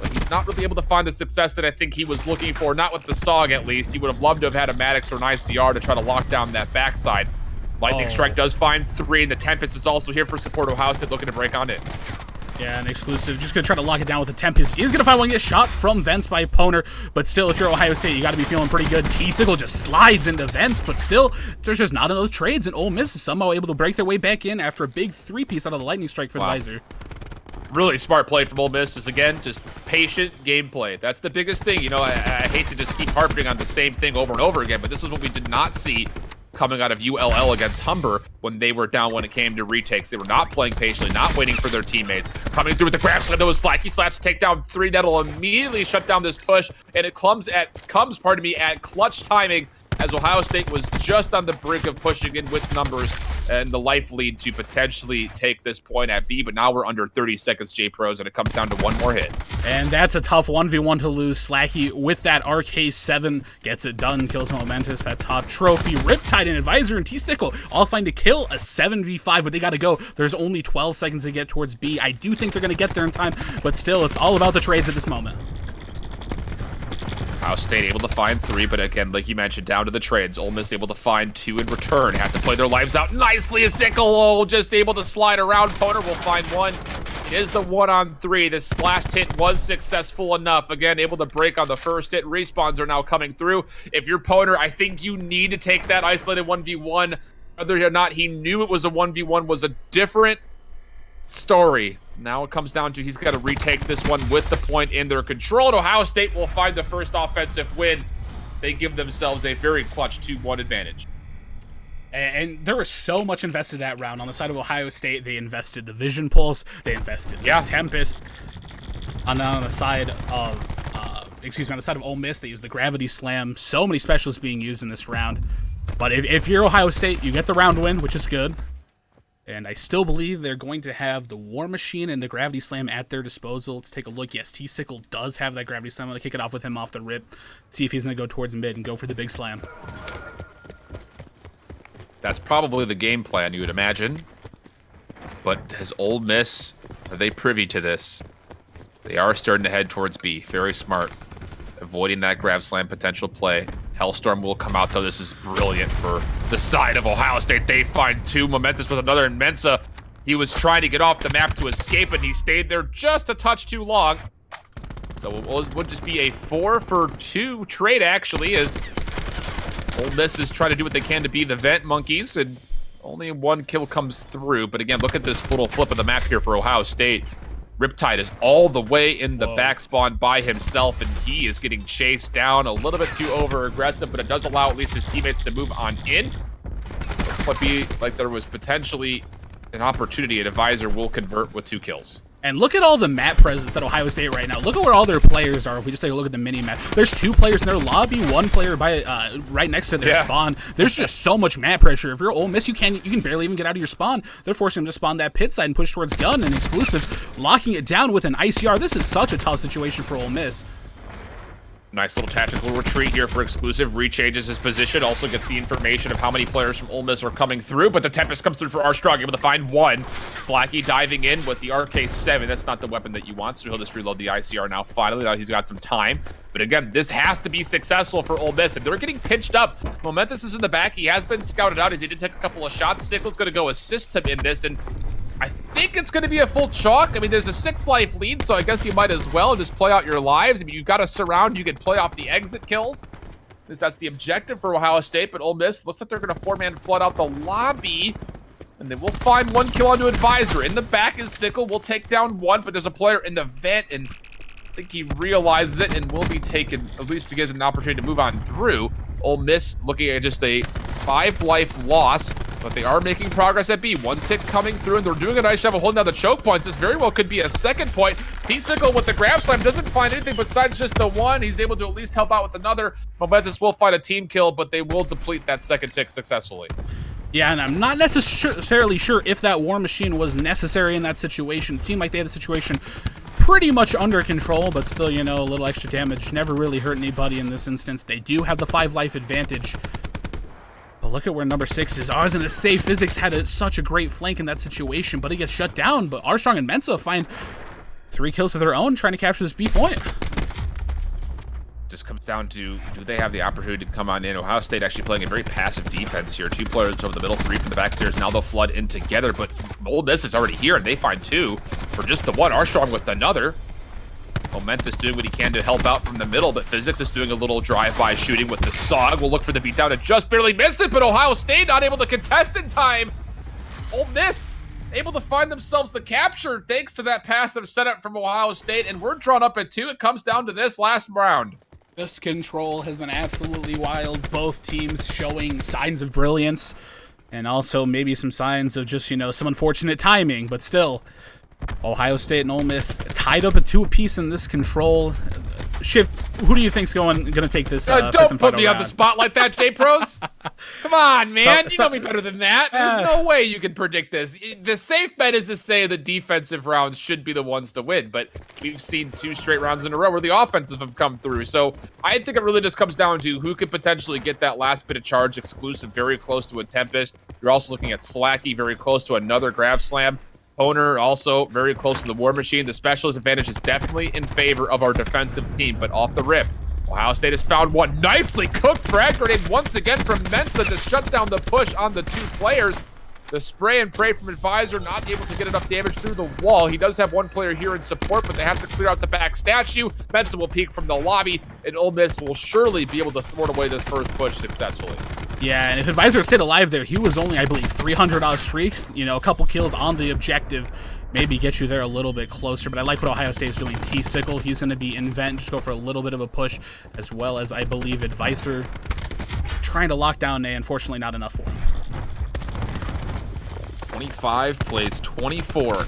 But he's was not really able to find the success that I think he was looking for, not with the SOG at least. He would have loved to have had a Maddox or an ICR to try to lock down that backside. Lightning Strike does find 3, and the Tempest is also here for support. Ohio State looking to break on it. Yeah, an exclusive. Just going to try to lock it down with the Tempest. Is going to find one, get shot from Vents by Poner. But still, if you're Ohio State, you got to be feeling pretty good. T-Sickle just slides into Vents, but still, there's just not enough trades, and Ole Miss is somehow able to break their way back in after a big 3-piece out of the Lightning Strike for the Visor. Really smart play from Ole Miss is, again, just patient gameplay. That's the biggest thing. You know, I hate to just keep harping on the same thing over and over again, but this is what we did not see coming out of ULL against Humber when they were down when it came to retakes. They were not playing patiently, not waiting for their teammates. Coming through with the grab slam, that was Slacky slaps to take down 3. That'll immediately shut down this push, and it comes at clutch timing as Ohio State was just on the brink of pushing in with numbers and the life lead to potentially take this point at B, but now we're under 30 seconds, J-Pros, and it comes down to one more hit. And that's a tough 1v1 to lose. Slacky with that RK7 gets it done, kills Momentous, that top trophy. Riptide and Advisor and T-Sickle all find to kill a 7v5, but they gotta go. There's only 12 seconds to get towards B. I do think they're gonna get there in time, but still, it's all about the trades at this moment. Ohio State able to find 3, but again, like you mentioned, down to the trades. Ole Miss able to find 2 in return. Have to play their lives out nicely. A Sickle just able to slide around. Poner will find 1. It is the 1-on-3. This last hit was successful enough. Again, able to break on the first hit. Respawns are now coming through. If you're Poner, I think you need to take that isolated 1v1. Whether or not he knew it was a 1v1 was a different story. Now it comes down to he's got to retake this one with the point in their control. And Ohio State will find the first offensive win. They give themselves a very clutch 2-1 advantage. And there was so much invested that round. On the side of Ohio State, they invested the Vision Pulse, they invested the Tempest. On the side of, on the side of Ole Miss, they used the Gravity Slam. So many specialists being used in this round. But if you're Ohio State, you get the round win, which is good. And I still believe they're going to have the War Machine and the Gravity Slam at their disposal. Let's take a look. Yes, T-Sickle does have that Gravity Slam. I'm going to kick it off with him off the rip. See if he's going to go towards mid and go for the big slam. That's probably the game plan, you would imagine. But has Ole Miss, are they privy to this? They are starting to head towards B. Very smart. Avoiding that Grav Slam potential play. Hellstorm will come out, though. This is brilliant for the side of Ohio State. They find 2. Momentous with another, and Mensa, he was trying to get off the map to escape, and he stayed there just a touch too long. So it would just be a 4-for-2 trade, actually, as Ole Miss is trying to do what they can to be the vent monkeys, and only 1 kill comes through. But again, look at this little flip of the map here for Ohio State. Riptide is all the way in the back spawn by himself, and he is getting chased down a little bit too over-aggressive, but it does allow at least his teammates to move on in. It might be like there was potentially an opportunity. An Advisor will convert with 2 kills. And look at all the map presence at Ohio State right now. Look at where all their players are. If we just take a look at the mini-map, there's 2 players in their lobby, 1 player by right next to their spawn. There's just so much map pressure. If you're Ole Miss, you can barely even get out of your spawn. They're forcing them to spawn that pit side and push towards gun and exclusive, locking it down with an ICR. This is such a tough situation for Ole Miss. Nice little tactical retreat here for exclusive. Rechanges his position. Also gets the information of how many players from Ole Miss are coming through. But the Tempest comes through for Armstrong, able to find 1. Slacky diving in with the RK7. That's not the weapon that you want, so he'll just reload the ICR now. Finally, now he's got some time. But again, this has to be successful for Ole Miss. And they're getting pinched up. Momentous is in the back. He has been scouted out as he did take a couple of shots. Sickle's going to go assist him in this. And I think it's going to be a full chalk. I mean, there's a 6-life lead, so I guess you might as well just play out your lives. I mean, you've got to surround. You can play off the exit kills. That's the objective for Ohio State, but Ole Miss looks like they're going to 4-man flood out the lobby. And they will find 1 kill onto Advisor. In the back is Sickle. Will take down 1, but there's a player in the vent, and I think he realizes it and will be taken, at least to get an opportunity to move on through. Ole Miss looking at just a 5-life loss, but they are making progress at B. 1 tick coming through, and they're doing a nice job of holding down the choke points. This very well could be a second point. T-Sickle with the grab slam doesn't find anything besides just the 1. He's able to at least help out with another. Momentous will find a team kill, but they will deplete that second tick successfully. Yeah, and I'm not necessarily sure if that War Machine was necessary in that situation. It seemed like they had the situation pretty much under control, but still, you know, a little extra damage never really hurt anybody in this instance. They do have the 5-life advantage. But look at where number 6 is. Ours in the safe. Physics had such a great flank in that situation, but it gets shut down. But Armstrong and Mensa find 3 kills of their own, trying to capture this B point. Just comes down to, do they have the opportunity to come on in? Ohio State actually playing a very passive defense here. 2 players over the middle, 3 from the backstairs. Now they'll flood in together, but Ole Miss is already here, and they find 2 for just the one. Armstrong with another. Momentous doing what he can to help out from the middle, but Physics is doing a little drive-by shooting with the SOG. We'll look for the beatdown and just barely miss it, but Ohio State not able to contest in time. Ole Miss able to find themselves the capture thanks to that passive setup from Ohio State, and we're drawn up at 2. It comes down to this last round. This control has been absolutely wild. Both teams showing signs of brilliance and also maybe some signs of just, some unfortunate timing, but still. Ohio State and Ole Miss tied up at 2 apiece in this control. Shift, who do you think's going to take this? Don't put me on the spot like that, J-Pros. Come on, man. You know me better than that. There's no way you can predict this. The safe bet is to say the defensive rounds should be the ones to win, but we've seen 2 straight rounds in a row where the offensive have come through. So I think it really just comes down to who could potentially get that last bit of charge exclusive very close to a Tempest. You're also looking at Slacky very close to another Grab Slam. Honer also very close to the War Machine. The specialist advantage is definitely in favor of our defensive team, but off the rip, Ohio State has found one nicely cooked frag grenade once again from Mensa to shut down the push on the 2 players. The spray and pray from Advisor not able to get enough damage through the wall. He does have 1 player here in support, but they have to clear out the back statue. Mensa will peek from the lobby, and Ole Miss will surely be able to thwart away this first push successfully. Yeah, and if Advisor stayed alive there, he was only, I believe, 300 odd streaks. A couple kills on the objective, maybe get you there a little bit closer. But I like what Ohio State is doing. T-Sickle, he's going to be in vent, just go for a little bit of a push, as well as, I believe, Advisor trying to lock down A. Unfortunately, not enough for him. 25 plays 24.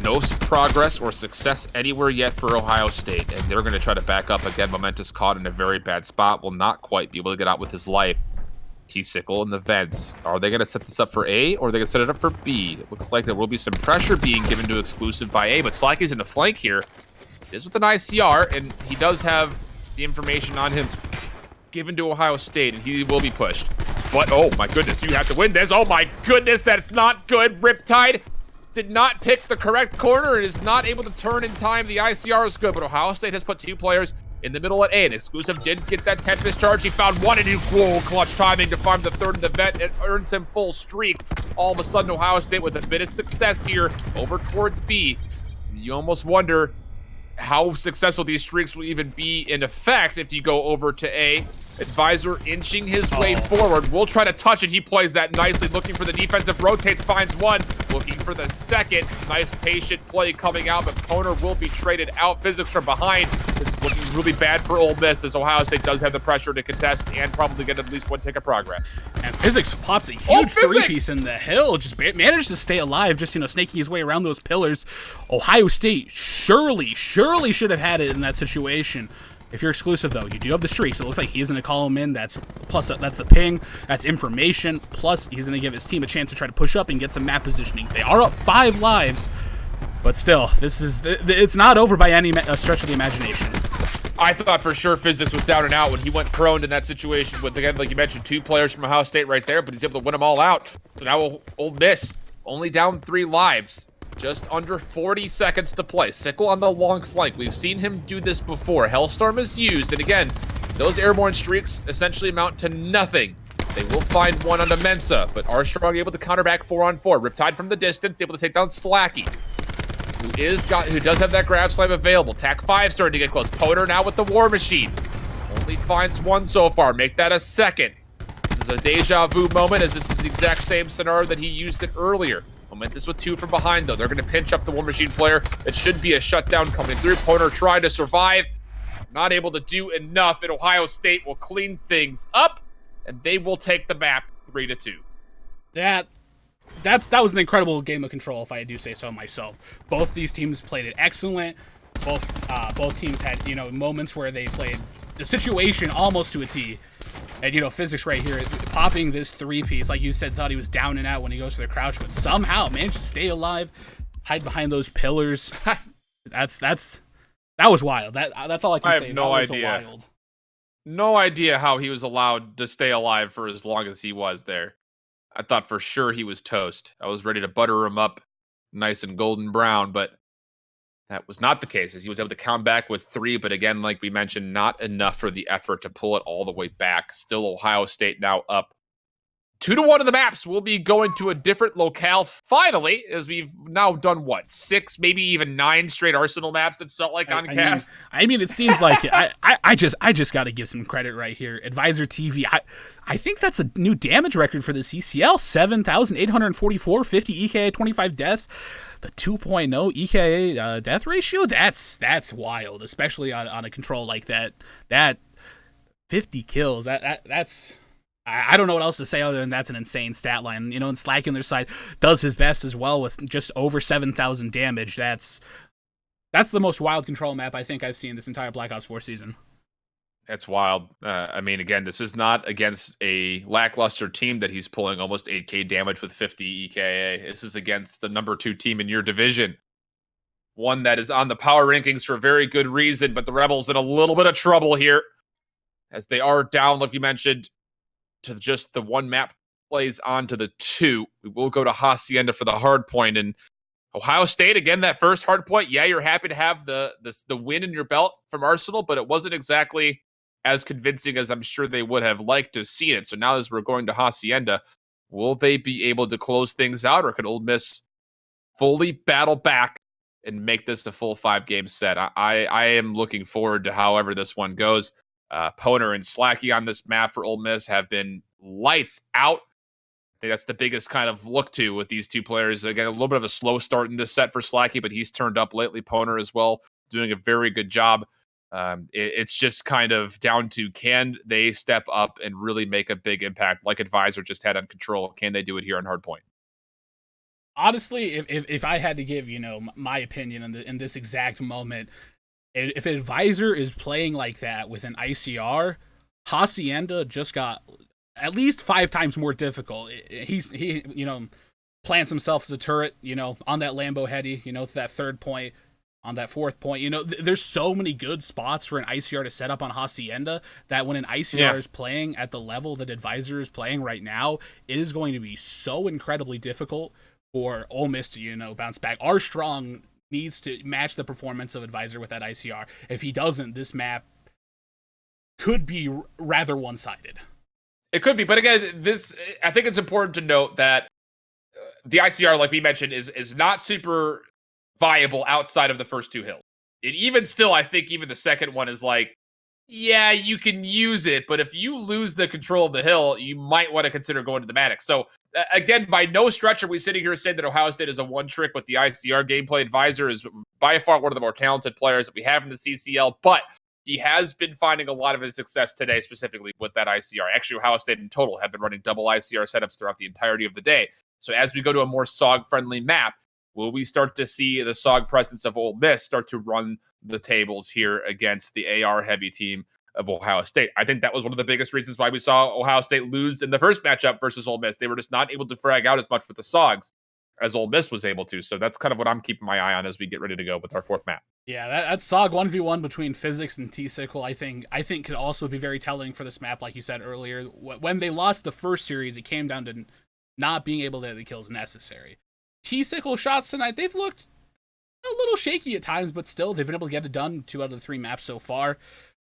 No progress or success anywhere yet for Ohio State, and they're going to try to back up again. Momentous caught in a very bad spot, will not quite be able to get out with his life. T-Sickle in the vents. Are they going to set this up for A, or are they going to set it up for B? It looks like there will be some pressure being given to exclusive by A, but Slacky's in the flank here. It is with an ICR, and he does have the information on him given to Ohio State, and he will be pushed. But, oh my goodness, you have to win this. Oh my goodness, that's not good. Riptide did not pick the correct corner and is not able to turn in time. The ICR is good, but Ohio State has put 2 players in the middle at A, and Exclusive did get that Tempest charge. He found 1 and equal clutch timing to find the 3rd in the vent. It earns him full streaks. All of a sudden, Ohio State with a bit of success here over towards B. You almost wonder how successful these streaks will even be in effect if you go over to A. Advisor inching his way forward. We'll try to touch it. He plays that nicely, looking for the defensive. Rotates, finds 1. Looking for the 2nd. Nice patient play coming out, but Poner will be traded out. Physics from behind. This is looking really bad for Ole Miss, as Ohio State does have the pressure to contest and probably get at least 1 tick of progress. And Physics pops a huge 3-piece in the hill. Just managed to stay alive, just, snaking his way around those pillars. Ohio State surely should have had it in that situation. If you're exclusive, though, you do have the streaks. It looks like he's going to call him in. That's the ping. That's information. Plus, he's going to give his team a chance to try to push up and get some map positioning. They are up 5 lives, but still, it's not over by any stretch of the imagination. I thought for sure Physics was down and out when he went prone in that situation with, again, like you mentioned, 2 players from Ohio State right there, but he's able to win them all out. So now Ole Miss only down 3 lives. Just under 40 seconds to play. Sickle on the long flank. We've seen him do this before. Hellstorm is used, and again, those airborne streaks essentially amount to nothing. They will find 1 onto Mensa, but Armstrong able to counter back 4-on-4. Riptide from the distance, able to take down Slacky, who does have that grab slam available. Tac 5 starting to get close. Poder now with the War Machine. Only finds 1 so far. Make that a 2nd. This is a deja vu moment, as this is the exact same scenario that he used it earlier. Momentous with 2 from behind, though. They're going to pinch up the War Machine player. It should be a shutdown coming through. Poner trying to survive. Not able to do enough, and Ohio State will clean things up, and they will take the map 3-2. That was an incredible game of control, if I do say so myself. Both these teams played it excellent. Both teams had, moments where they played the situation almost to a T. And, Physics right here, popping this 3-piece, like you said, thought he was down and out when he goes for the crouch, but somehow managed to stay alive, hide behind those pillars. That was wild. That's all I can say. I have no idea. No idea how he was allowed to stay alive for as long as he was there. I thought for sure he was toast. I was ready to butter him up nice and golden brown, but That was not the case, as he was able to come back with 3, but again, like we mentioned, not enough for the effort to pull it all the way back. Still Ohio State now up 2-1 in the maps. We'll be going to a different locale finally, as we've now done 6, maybe even 9 straight Arsenal maps that felt like on cast. I mean, it seems like it. I just got to give some credit right here. Advisor TV. I think that's a new damage record for the CCL. 7,844, 50 EKA, 25 deaths. The 2.0 EKA death ratio. That's wild, especially on a control like that. That 50 kills. That's. I don't know what else to say other than that's an insane stat line. You know, and Slack on their side does his best as well with just over 7,000 damage. That's the most wild control map I think I've seen this entire Black Ops 4 season. That's wild. I mean, again, this is not against a lackluster team that he's pulling almost 8k damage with 50 EKA. This is against the number 2 team in your division. One that is on the power rankings for a very good reason, but the Rebels in a little bit of trouble here, as they are down, like you mentioned, to just the 1 map plays on to the 2. We will go to Hacienda for the hard point. And Ohio State, again, that first hard point, yeah, you're happy to have the win in your belt from Arsenal, but it wasn't exactly as convincing as I'm sure they would have liked to have seen it. So now as we're going to Hacienda, will they be able to close things out, or can Ole Miss fully battle back and make this a full 5-game set? I am looking forward to however this one goes. Poner and Slacky on this map for Ole Miss have been lights out. I think that's the biggest kind of look to with these two players. Again, a little bit of a slow start in this set for Slacky, but he's turned up lately. Poner as well, doing a very good job. It's just kind of down to, can they step up and really make a big impact like Advisor just had on Control? Can they do it here on Hardpoint? Honestly, if I had to give, my opinion in this exact moment, if Advisor is playing like that with an ICR, Hacienda just got at least 5 times more difficult. He plants himself as a turret, on that Lambo heady, that 3rd point, on that 4th point. There's so many good spots for an ICR to set up on Hacienda that when an ICR is playing at the level that Advisor is playing right now, it is going to be so incredibly difficult for Ole Miss to, bounce back. Armstrong needs to match the performance of Advisor with that ICR. If he doesn't, this map could be rather one-sided. It could be, but again, I think it's important to note that the ICR, like we mentioned, is not super viable outside of the first 2 hills. And even still, I think even the second one is like, yeah, you can use it, but if you lose the control of the hill, you might want to consider going to the Maddox. So again, by no stretch are we sitting here saying that Ohio State is a one-trick with the ICR gameplay. Advisor is by far one of the more talented players that we have in the CCL, but he has been finding a lot of his success today, specifically with that ICR. Actually, Ohio State in total have been running double ICR setups throughout the entirety of the day. So as we go to a more SOG-friendly map, will we start to see the SOG presence of Ole Miss start to run the tables here against the AR-heavy team of Ohio State? I think that was one of the biggest reasons why we saw Ohio State lose in the first matchup versus Ole Miss. They were just not able to frag out as much with the SOGs as Ole Miss was able to. So that's kind of what I'm keeping my eye on as we get ready to go with our 4th map. Yeah, that SOG 1v1 between Physics and T-Sickle, I think could also be very telling for this map, like you said earlier. When they lost the first series, it came down to not being able to get the kills necessary. T-Sickle shots tonight, they've looked a little shaky at times, but still, they've been able to get it done 2 out of the 3 maps so far.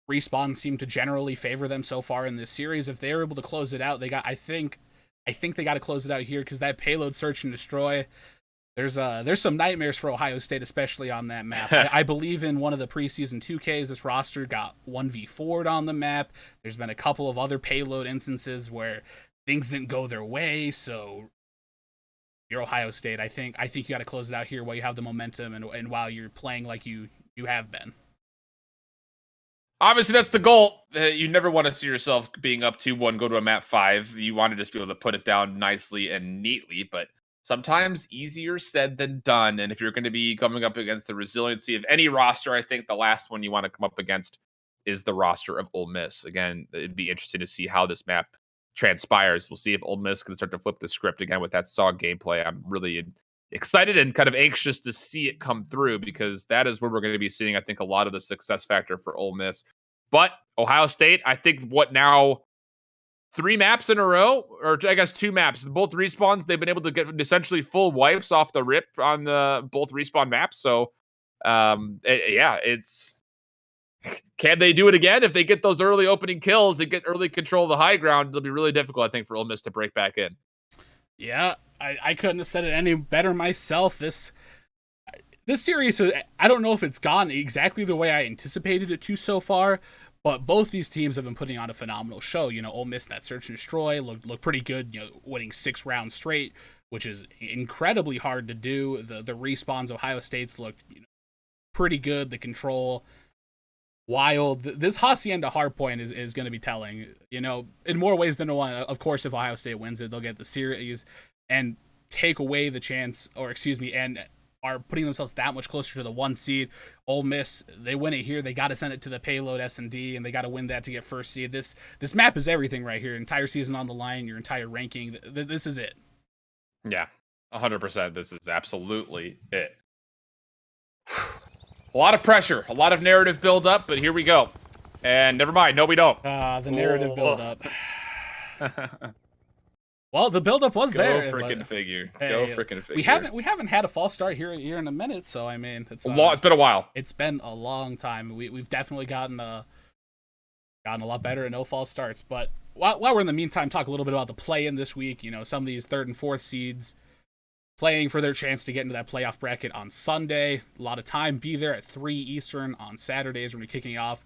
Respawn seem to generally favor them so far in this series. If they're able to close it out, I think they got to close it out here, because that payload search and destroy, there's some nightmares for Ohio State, especially on that map. I believe in one of the preseason 2Ks, this roster got 1v4'd on the map. There's been a couple of other payload instances where things didn't go their way, so you're Ohio State. I think you got to close it out here while you have the momentum and while you're playing like you have been. Obviously, that's the goal. You never want to see yourself being up 2-1, go to a map 5. You want to just be able to put it down nicely and neatly, but sometimes easier said than done. And if you're going to be coming up against the resiliency of any roster, I think the last one you want to come up against is the roster of Ole Miss. Again, it'd be interesting to see how this map transpires. We'll see if Ole Miss can start to flip the script again with that SOG gameplay. I'm really excited and kind of anxious to see it come through, because that is where we're going to be seeing, I think, a lot of the success factor for Ole Miss. But Ohio State, I think, what now, 3 maps in a row, or I guess 2 maps, both respawns, they've been able to get essentially full wipes off the rip on the both respawn maps. So It's can they do it again? If they get those early opening kills and get early control of the high ground, it'll be really difficult, I think, for Ole Miss to break back in. Yeah, I couldn't have said it any better myself. This series, I don't know if it's gone exactly the way I anticipated it to so far, but both these teams have been putting on a phenomenal show. Ole Miss, that search and destroy, looked pretty good, winning 6 rounds straight, which is incredibly hard to do. The respawns of Ohio State's looked pretty good. The control, wild. This Hacienda hardpoint is going to be telling, in more ways than one. Of course, if Ohio State wins it, they'll get the series and take away the chance, and are putting themselves that much closer to the 1 seed. Ole Miss, they win it here. They got to send it to the payload S&D, and they got to win that to get first seed. This map is everything right here. Entire season on the line, your entire ranking. This is it. Yeah, 100%. This is absolutely it. A lot of pressure, a lot of narrative build up, but here we go. And never mind. No, we don't. The narrative build up. Well, the build-up was there. Go freaking figure. Hey, Go freaking figure. We haven't had a false start here in a minute, so I mean, it's been a while. It's been a long time. We've definitely gotten a lot better at no false starts. But while we're in the meantime, talk a little bit about the play-in this week. Some of these 3rd and 4th seeds playing for their chance to get into that playoff bracket on Sunday. A lot of time. Be there at 3 Eastern on Saturdays when we're kicking off.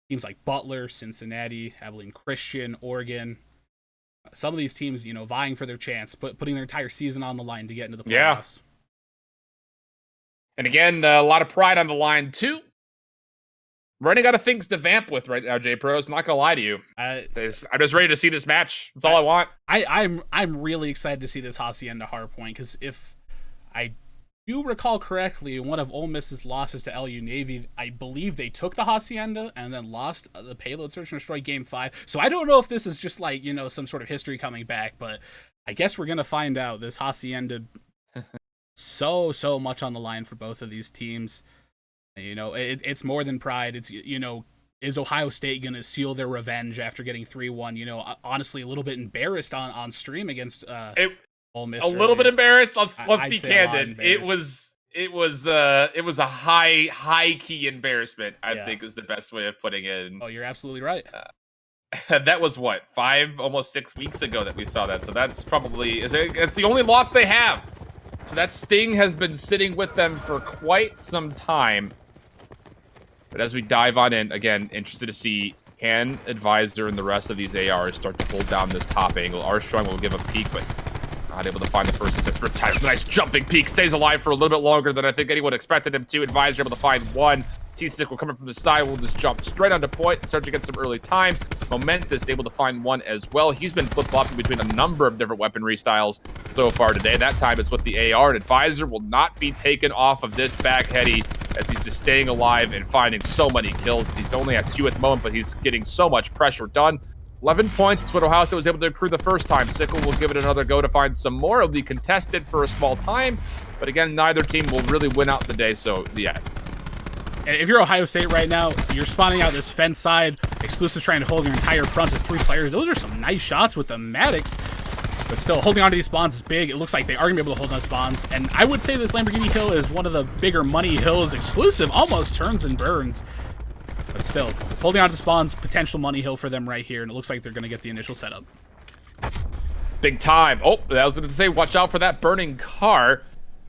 Teams like Butler, Cincinnati, Abilene Christian, Oregon. Some of these teams, vying for their chance, putting their entire season on the line to get into the playoffs. Yeah. And again, a lot of pride on the line, too. We're running out of things to vamp with right now, J Pros. I'm not going to lie to you. I'm just ready to see this match. That's all I want. I'm really excited to see this Hacienda hardpoint, because if I do recall correctly, one of Ole Miss's losses to LU Navy, I believe they took the Hacienda and then lost the payload search and destroy game 5. So I don't know if this is just like, some sort of history coming back, but I guess we're going to find out. This Hacienda, so much on the line for both of these teams. It's more than pride. It's, is Ohio State going to seal their revenge after getting 3-1? Honestly, a little bit embarrassed on stream against Ole Miss. A little bit embarrassed. Let's be candid. It was a high key embarrassment, I think is the best way of putting it. Oh, you're absolutely right. That was what, 5, almost 6 weeks ago that we saw that. So that's probably it's the only loss they have. So that sting has been sitting with them for quite some time. But as we dive on in, again, interested to see, can Advisor and the rest of these ARs start to pull down this top angle? Armstrong will give a peek, but not able to find the first assist. Retires. Nice jumping peek. Stays alive for a little bit longer than I think anyone expected him to. Advisor able to find 1. T-Sickle coming from the side will just jump straight onto point and start to get some early time. Momentous able to find 1 as well. He's been flip-flopping between a number of different weaponry styles so far today. That time it's with the AR, and Advisor will not be taken off of this back heady as he's just staying alive and finding so many kills. He's only at 2 at the moment, but he's getting so much pressure done. 11 points is what Ohio State was able to accrue the first time. Sickle will give it another go to find some more. It'll be contested for a small time, but again, neither team will really win out the day, so yeah. And if you're Ohio State right now, you're spawning out this fence side, exclusive trying to hold your entire front as 3 players. Those are some nice shots with the Maddox, but still holding on to these spawns is big. It looks like they are going to be able to hold on spawns, and I would say this Lamborghini Hill is one of the bigger money hills, exclusive, almost turns and burns. But still, holding on to spawns, potential money hill for them right here, and it looks like they're going to get the initial setup. Big time. Oh, I was going to say, watch out for that burning car.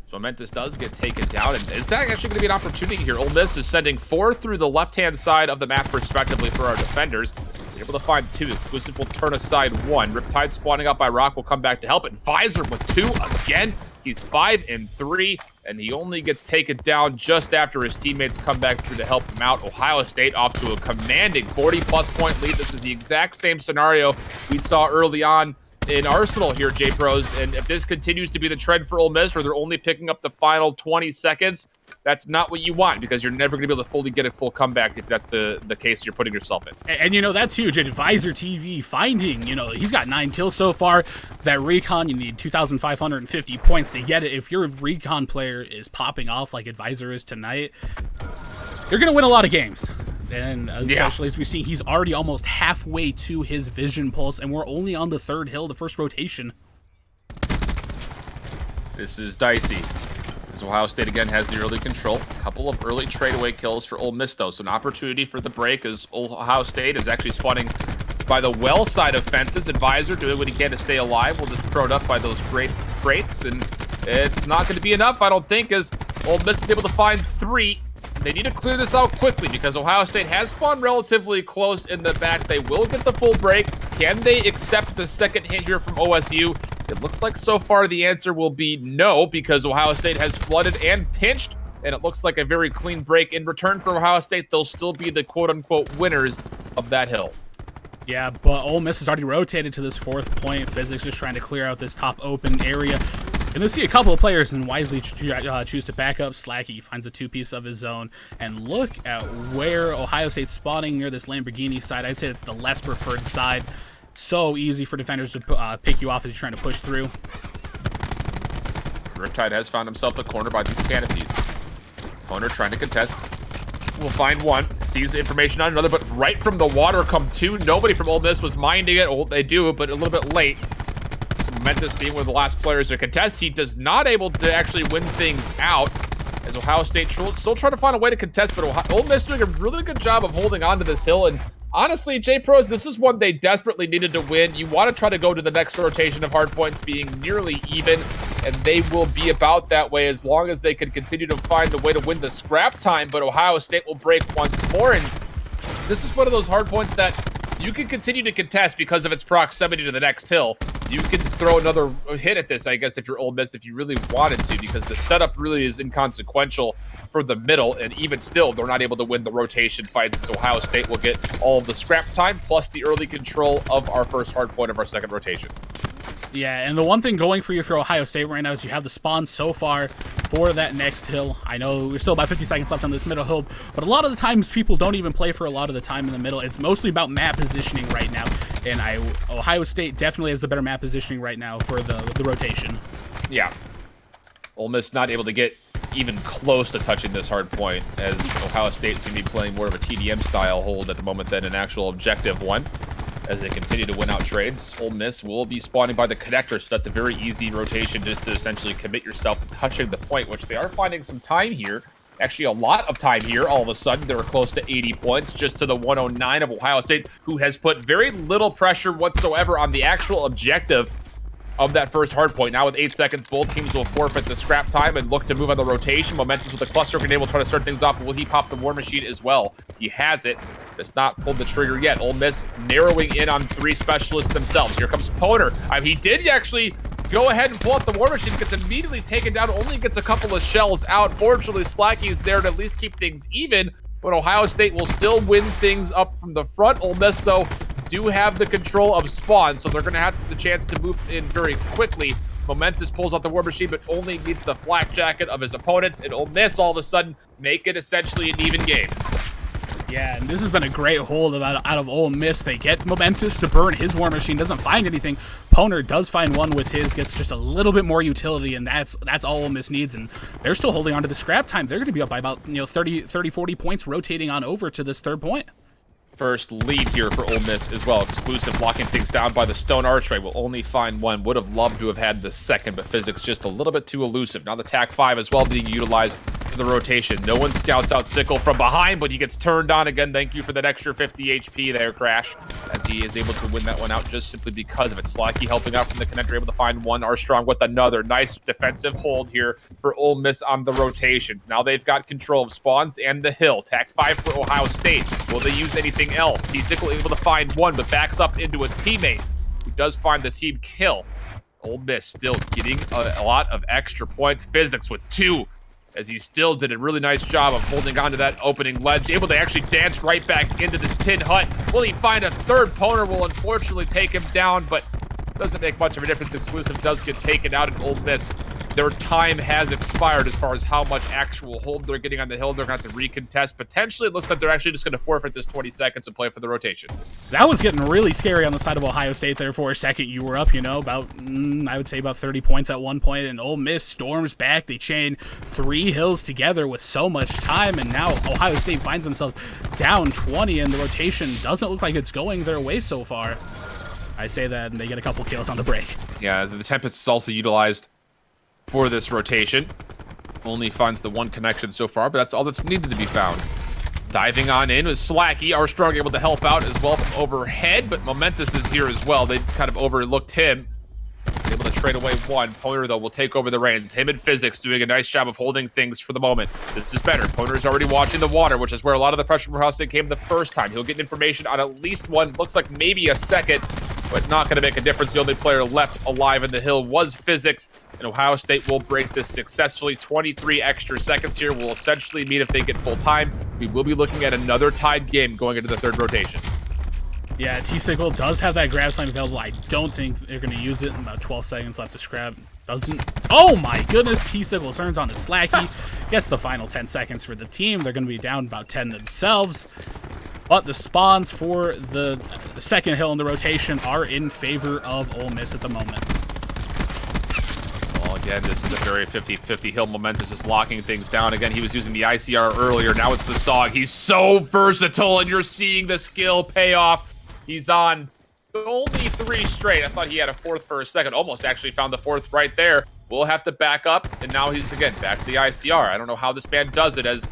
So Momentous does get taken down, and is that actually going to be an opportunity here? Ole Miss is sending 4 through the left-hand side of the map, respectively, for our defenders. They're able to find 2. Exclusive will turn aside 1. Riptide spawning up by Rock will come back to help. Advisor with 2 again. He's 5 and 3, and he only gets taken down just after his teammates come back through to help him out. Ohio State off to a commanding 40-plus point lead. This is the exact same scenario we saw early on in Arsenal here, J-Pros, and if this continues to be the trend for Ole Miss, where they're only picking up the final 20 seconds, that's not what you want, because you're never going to be able to fully get a full comeback if that's the case you're putting yourself in. And that's huge. Advisor TV finding, he's got 9 kills so far. That recon, you need 2,550 points to get it. If your recon player is popping off like Advisor is tonight, you're going to win a lot of games. And especially as we see, he's already almost halfway to his vision pulse, and we're only on the 3rd hill, the first rotation. This is dicey. As Ohio State again has the early control. A couple of early tradeaway kills for Ole Miss though. So an opportunity for the break as Ohio State is actually spawning by the well side of fences. Advisor doing what he can to stay alive. Will just crowed up by those great crates, and it's not going to be enough, I don't think, as Ole Miss is able to find 3. They need to clear this out quickly because Ohio State has spawned relatively close in the back. They will get the full break. Can they accept the second hit here from OSU? It looks like so far the answer will be no, because Ohio State has flooded and pinched, and it looks like a very clean break. In return for Ohio State, they'll still be the quote-unquote winners of that hill. Yeah, but Ole Miss has already rotated to this 4th point. Physics just trying to clear out this top open area. And you'll see a couple of players and wisely choose to back up. Slacky finds a 2-piece of his own. And look at where Ohio State's spawning near this Lamborghini side. I'd say it's the less preferred side. So easy for defenders to pick you off as you're trying to push through. Riptide has found himself the corner by these canopies. Owner trying to contest. Will find one. Sees the information on another, but right from the water come 2. Nobody from Ole Miss was minding it. Well, they do, but a little bit late. Memphis being one of the last players to contest, he does not able to actually win things out, as Ohio State still trying to find a way to contest, but Ole Miss doing a really good job of holding on to this hill. And honestly, J-Pros, this is one they desperately needed to win. You want to try to go to the next rotation of hardpoints being nearly even, and they will be about that way as long as they can continue to find a way to win the scrap time. But Ohio State will break once more, and this is one of those hardpoints that you can continue to contest because of its proximity to the next hill. You can throw another hit at this, I guess, if you're Ole Miss, if you really wanted to, because the setup really is inconsequential for the middle, and even still, they're not able to win the rotation fights, so Ohio State will get all of the scrap time, plus the early control of our first hard point of our second rotation. Yeah, and the one thing going for you for Ohio State right now is you have the spawn so far for that next hill. I know we're still about 50 seconds left on this middle hill, but a lot of the times people don't even play for a lot of the time in the middle. It's mostly about map positioning right now, and Ohio State definitely has the better map positioning right now for the rotation. Yeah. Ole Miss not able to get even close to touching this hard point, as Ohio State seems to be playing more of a TDM style hold at the moment than an actual objective one. As they continue to win out trades, Ole Miss will be spawning by the connector, so that's a very easy rotation just to essentially commit yourself to touching the point, which they are finding some time here. Actually, a lot of time here. All of a sudden, they were close to 80 points, just to the 109 of Ohio State, who has put very little pressure whatsoever on the actual objective of that first hard point. Now with 8 seconds, both teams will forfeit the scrap time and look to move on the rotation. Momentous with the cluster grenade will try to start things off. Will he pop the war machine as well? He has it. Has not pulled the trigger yet. Ole Miss narrowing in on 3 specialists themselves. Here comes Poner. He did actually go ahead and pull out the war machine. Gets immediately taken down. Only gets a couple of shells out. Fortunately, Slacky is there to at least keep things even. But Ohio State will still win things up from the front. Ole Miss, though, do have the control of spawn, so they're going to have the chance to move in very quickly. Momentous pulls out the war machine, but only needs the flak jacket of his opponents, and Ole Miss all of a sudden make it essentially an even game. Yeah, and this has been a great hold out of Ole Miss. They get Momentous to burn his war machine, doesn't find anything. Poner does find one with his, gets just a little bit more utility, and that's all Ole Miss needs, and they're still holding on to the scrap time. They're going to be up by about 30, 40 points, rotating on over to this 3rd point. First lead here for Ole Miss as well. Exclusive locking things down by the stone archway. Will only find one. Would have loved to have had the second, but physics just a little bit too elusive. Now the TAC 5 as well being utilized for the rotation. No one scouts out Sickle from behind, but he gets turned on again. Thank you for that extra 50 HP there, Crash, as he is able to win that one out just simply because of it. Slacky helping out from the connector, able to find one. Armstrong with another. Nice defensive hold here for Ole Miss on the rotations. Now they've got control of spawns and the hill. TAC 5 for Ohio State. Will they use anything else? T-Sickle able to find one, but backs up into a teammate who does find the team kill. Ole Miss still getting a lot of extra points. Physics with 2, as he still did a really nice job of holding on to that opening ledge, able to actually dance right back into this tin hut. Will he find a 3rd? Poner will unfortunately take him down, but doesn't make much of a difference. Exclusive does get taken out, and Ole Miss, their time has expired as far as how much actual hold they're getting on the hill. They're going to have to recontest. Potentially, it looks like they're actually just going to forfeit this 20 seconds and play for the rotation. That was getting really scary on the side of Ohio State there for a second. You were up, about, I would say about 30 points at one point, and Ole Miss storms back. They chain 3 hills together with so much time, and now Ohio State finds themselves down 20, and the rotation doesn't look like it's going their way so far. I say that, and they get a couple kills on the break. Yeah, the Tempest is also utilized for this rotation. Only finds the one connection so far, but that's all that's needed to be found. Diving on in was Slacky. Armstrong able to help out as well overhead, but Momentous is here as well. They kind of overlooked him. Able to trade away one. Poner, though, will take over the reins. Him and Physics doing a nice job of holding things for the moment. This is better. Poner is already watching the water, which is where a lot of the pressure from Ohio State came the first time. He'll get information on at least one. Looks like maybe a second, but not going to make a difference. The only player left alive in the hill was Physics, and Ohio State will break this successfully. 23 extra seconds here will essentially mean if they get full time. We will be looking at another tied game going into the third rotation. Yeah, T-Sickle does have that grab slam available. I don't think they're going to use it. About 12 seconds left to scrap. Doesn't. Oh my goodness, T-Sickle turns on to Slacky. Gets the final 10 seconds for the team. They're going to be down about 10 themselves. But the spawns for the second hill in the rotation are in favor of Ole Miss at the moment. Well, again, this is a very 50-50 hill. Momentous is locking things down. Again, he was using the ICR earlier. Now it's the SOG. He's so versatile, and you're seeing the skill pay off. He's on only 3 straight. I thought he had a 4th for a second. Almost actually found the 4th right there. We'll have to back up, and now he's, again, back to the ICR. I don't know how this man does it, as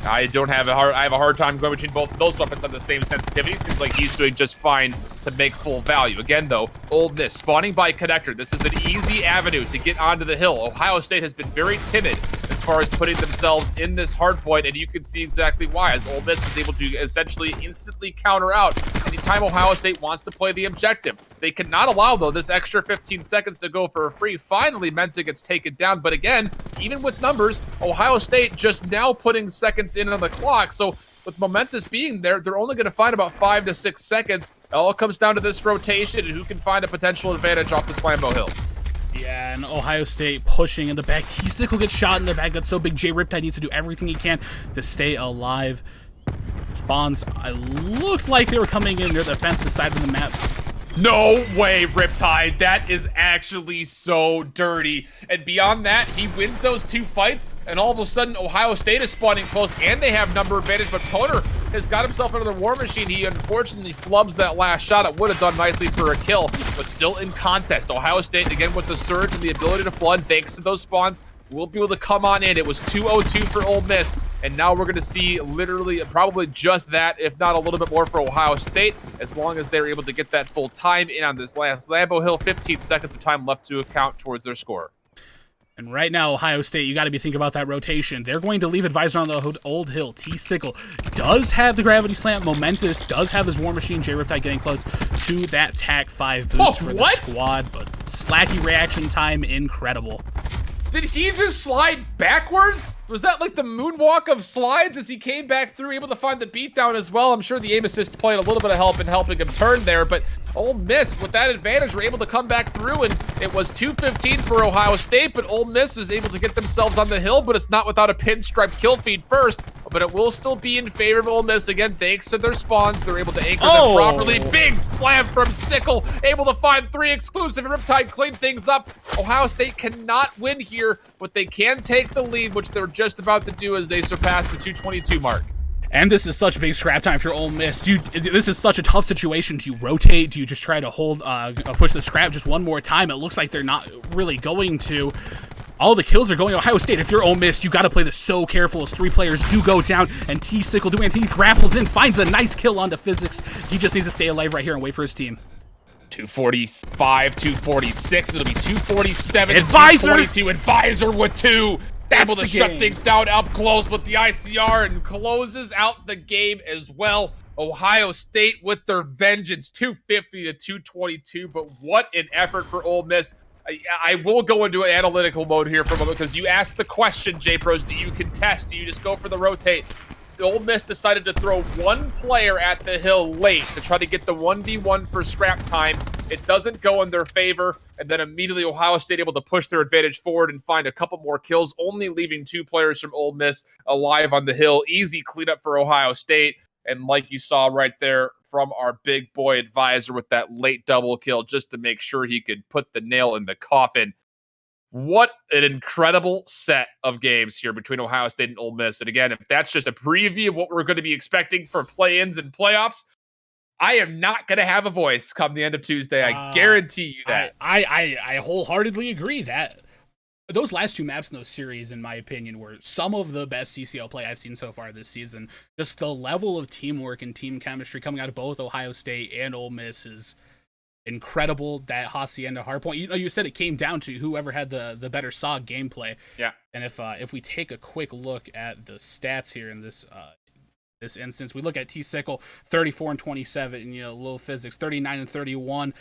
I have a hard time going between both of those weapons on the same sensitivity. Seems like he's doing just fine to make full value. Again, though, Ole Miss spawning by connector. This is an easy avenue to get onto the hill. Ohio State has been very timid as far as putting themselves in this hard point, and you can see exactly why, as Ole Miss is able to essentially instantly counter out anytime Ohio State wants to play the objective. They cannot allow, though, this extra 15 seconds to go for a free. Finally, Mensa gets taken down, but again, even with numbers, Ohio State just now putting seconds in on the clock, so with Momentous being there, they're only going to find about 5 to 6 seconds. It all comes down to this rotation and who can find a potential advantage off this Lambeau Hill. Yeah, and Ohio State pushing in the back. T-Sickle gets shot in the back. That's so big. Jay Riptide needs to do everything he can to stay alive. Spawns, I looked like they were coming in near the offensive side of the map. No way, Riptide. That is actually so dirty. And beyond that, he wins those 2 fights, and all of a sudden, Ohio State is spawning close, and they have number advantage, but Poner has got himself another war machine. He unfortunately flubs that last shot. It would have done nicely for a kill, but still in contest. Ohio State, again, with the surge and the ability to flood, thanks to those spawns, will be able to come on in. It was 2-0-2 for Ole Miss, and now we're going to see literally probably just that, if not a little bit more for Ohio State, as long as they're able to get that full time in on this last Lambeau Hill. 15 seconds of time left to account towards their score. And right now, Ohio State, you got to be thinking about that rotation. They're going to leave Advisor on the old hill. T-Sickle does have the gravity slam. Momentous does have his war machine. J Riptide getting close to that TAC 5 boost for the squad, but Slacky reaction time, incredible. Did he just slide backwards? Was that like the moonwalk of slides as he came back through, able to find the beatdown as well? I'm sure the aim assist played a little bit of help in helping him turn there, but Ole Miss, with that advantage, were able to come back through, and it was 2:15 for Ohio State, but Ole Miss is able to get themselves on the hill, but it's not without a pinstripe kill feed first, but it will still be in favor of Ole Miss. Again, thanks to their spawns, they're able to anchor them properly. Big slam from Sickle, able to find 3 exclusive, and Riptide clean things up. Ohio State cannot win here, but they can take the lead, which they're just about to do as they surpass the 2:22 mark. And this is such big scrap time for Ole Miss. This is such a tough situation. Do you rotate? Do you just try to hold, push the scrap just one more time? It looks like they're not really going to. All the kills are going to Ohio State. If you're Ole Miss, you got to play this so careful as 3 players do go down. And T-Sickle doing anything, he grapples in, finds a nice kill onto Physics. He just needs to stay alive right here and wait for his team. 245, 246. It'll be 247. Advisor! 222. Advisor with 2. That's able to shut things down up close with the ICR and closes out the game as well. Ohio State with their vengeance, 250 to 222. But what an effort for Ole Miss. I will go into an analytical mode here for a moment because you asked the question, J-Pros, do you contest? Do you just go for the rotate? Ole Miss decided to throw 1 player at the hill late to try to get the 1v1 for scrap time. It doesn't go in their favor, and then immediately Ohio State able to push their advantage forward and find a couple more kills, only leaving 2 players from Ole Miss alive on the hill. Easy cleanup for Ohio State, and like you saw right there from our big boy Advisor with that late double kill just to make sure he could put the nail in the coffin. What an incredible set of games here between Ohio State and Ole Miss. And again, if that's just a preview of what we're going to be expecting for play-ins and playoffs, I am not going to have a voice come the end of Tuesday. I guarantee you that. I wholeheartedly agree that those last two maps in those series, in my opinion, were some of the best CCL play I've seen so far this season. Just the level of teamwork and team chemistry coming out of both Ohio State and Ole Miss is incredible. That Hacienda hardpoint, you said it came down to whoever had the better SOG gameplay. Yeah. And if we take a quick look at the stats here in this instance, we look at T-Sickle 34 and 27, Lil Physics 39 and 31.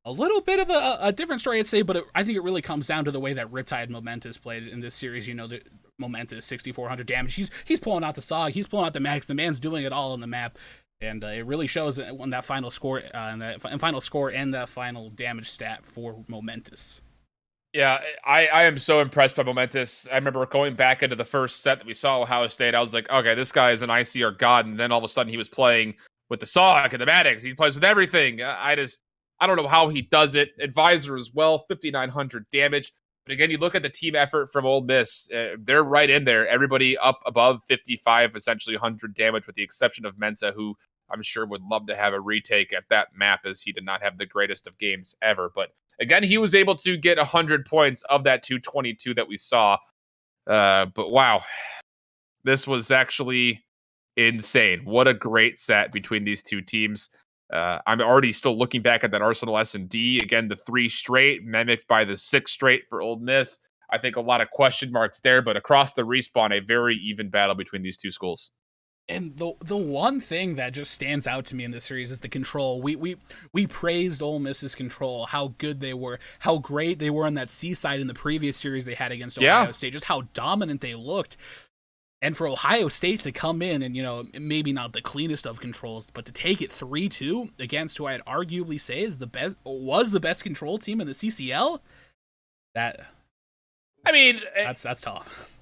A little bit of a different story, I'd say, but I think it really comes down to the way that Riptide and Momentous played in this series. The Momentous 6,400 damage. He's pulling out the SOG. He's pulling out the max. The man's doing it all on the map, and it really shows when that final score and that final damage stat for Momentous. Yeah, I am so impressed by Momentous. I remember going back into the first set that we saw Ohio State. I was like, okay, this guy is an ICR god, and then all of a sudden he was playing with the SOG and the Maddox. He plays with everything. I don't know how he does it. Advisor as well, 5,900 damage. But again, you look at the team effort from Ole Miss. They're right in there. Everybody up above 55, essentially 100 damage, with the exception of Mensa, who I'm sure would love to have a retake at that map, as he did not have the greatest of games ever. But again, he was able to get 100 points of that 222 that we saw. But wow, this was actually insane. What a great set between these two teams. I'm already still looking back at that Arsenal S&D. Again, the 3 straight, mimicked by the 6 straight for Ole Miss. I think a lot of question marks there, but across the respawn, a very even battle between these two schools. And the one thing that just stands out to me in this series is the control. We praised Ole Miss's control, how good they were, how great they were on that seaside in the previous series they had against Ohio State, just how dominant they looked. And for Ohio State to come in and, maybe not the cleanest of controls, but to take it 3-2 against who I'd arguably say was the best control team in the CCL, that's tough.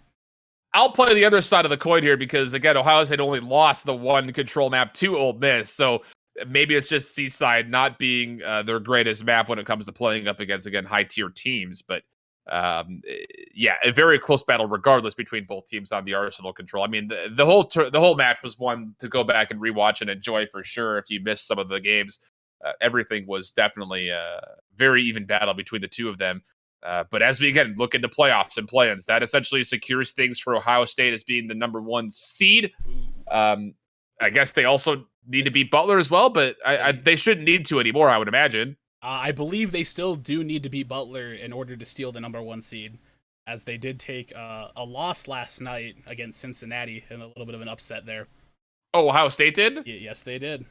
I'll play the other side of the coin here because, again, Ohio State only lost the one control map to Ole Miss. So maybe it's just Seaside not being their greatest map when it comes to playing up against, again, high-tier teams. But a very close battle regardless between both teams on the Arsenal control. I mean, the whole match was one to go back and rewatch and enjoy for sure. If you missed some of the games, everything was definitely a very even battle between the two of them. But as we again look into playoffs and play-ins, that essentially secures things for Ohio State as being the number 1 seed. I guess they also need to beat Butler as well, but they shouldn't need to anymore, I would imagine. I believe they still do need to beat Butler in order to steal the number 1 seed, as they did take a loss last night against Cincinnati in a little bit of an upset there. Oh, Ohio State did? Yes, they did.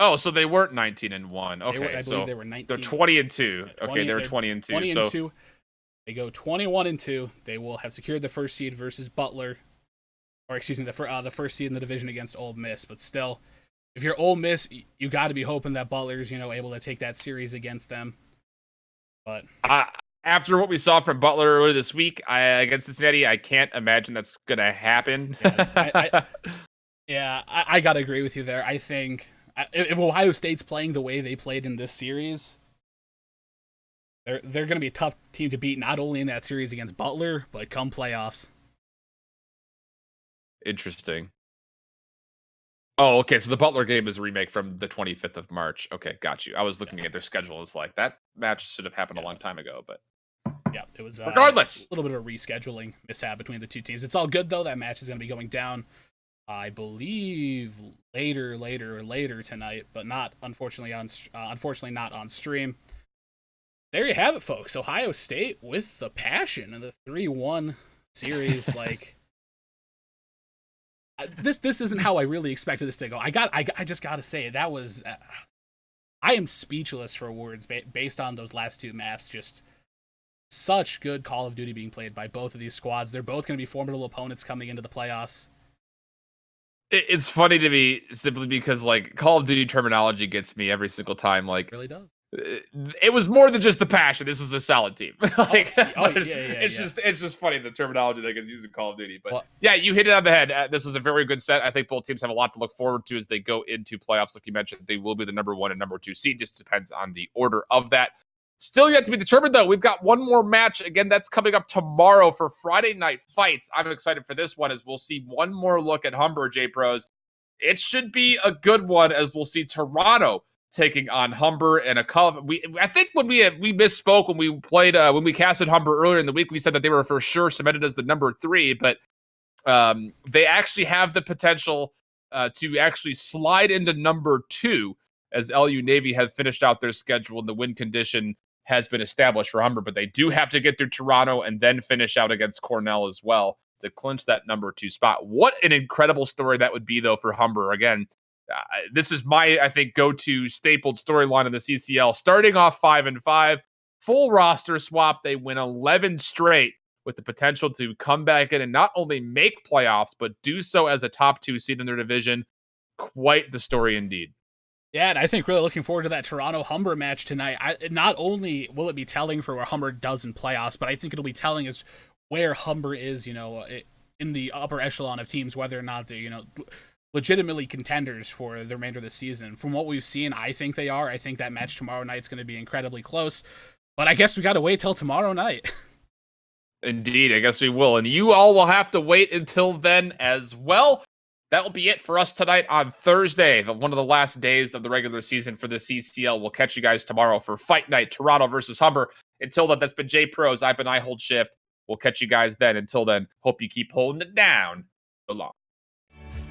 Oh, so they weren't 19-1. Okay, I believe they were 19. They're 20-2. Okay, they're 20-2. 20-2. They go 21-2. They will have secured the first seed versus Butler, or excuse me, the first seed in the division against Ole Miss. But still, if you're Ole Miss, you got to be hoping that Butler's able to take that series against them. But after what we saw from Butler earlier this week against Cincinnati, I can't imagine that's gonna happen. I gotta agree with you there. I think if Ohio State's playing the way they played in this series, they're going to be a tough team to beat, not only in that series against Butler, but come playoffs. Interesting. Oh, okay, so the Butler game is a remake from the 25th of March. Okay, got you. I was looking at their schedule. It's like, that match should have happened a long time ago, but... Yeah, it was regardless. A little bit of a rescheduling mishap between the two teams. It's all good, though. That match is going to be going down, I believe, later tonight, but unfortunately not on stream. There you have it, folks. Ohio State with the passion in the 3-1 series. This isn't how I really expected this to go. I just got to say, that was... I am speechless for words based on those last two maps. Just such good Call of Duty being played by both of these squads. They're both going to be formidable opponents coming into the playoffs. It's funny to me simply because Call of Duty terminology gets me every single time. It really does. It was more than just the passion. This is a solid team. It's just funny the terminology that gets used in Call of Duty. But you hit it on the head. This was a very good set. I think both teams have a lot to look forward to as they go into playoffs. Like you mentioned, they will be the number 1 and number 2 seed. Just depends on the order of that. Still yet to be determined, though. We've got one more match. Again, that's coming up tomorrow for Friday Night Fights. I'm excited for this one as we'll see one more look at Humber, J-Pros. It should be a good one as we'll see Toronto taking on Humber and a couple. I think when we misspoke when we played when we casted Humber earlier in the week, we said that they were for sure cemented as the number 3, but they actually have the potential to actually slide into number 2 as LU Navy have finished out their schedule and the win condition has been established for Humber, but they do have to get through Toronto and then finish out against Cornell as well to clinch that number 2 spot. What an incredible story that would be, though, for Humber. Again, this is my, I think, go-to stapled storyline in the CCL. Starting off 5-5, full roster swap. They win 11 straight with the potential to come back in and not only make playoffs, but do so as a top 2 seed in their division. Quite the story indeed. Yeah, and I think really looking forward to that Toronto-Humber match tonight. Not only will it be telling for where Humber does in playoffs, but I think it'll be telling as where Humber is, in the upper echelon of teams, whether or not they're, legitimately contenders for the remainder of the season. From what we've seen, I think they are. I think that match tomorrow night is going to be incredibly close. But I guess we got to wait till tomorrow night. Indeed, I guess we will. And you all will have to wait until then as well. That will be it for us tonight on Thursday, one of the last days of the regular season for the CCL. We'll catch you guys tomorrow for Fight Night, Toronto versus Humber. Until then, that's been J Pros. I've been I Hold Shift. We'll catch you guys then. Until then, hope you keep holding it down. So long.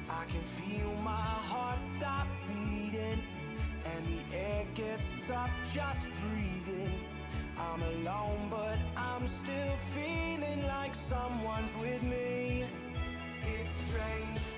I can feel my heart stop beating, and the air gets tough just breathing. I'm alone, but I'm still feeling like someone's with me. It's strange.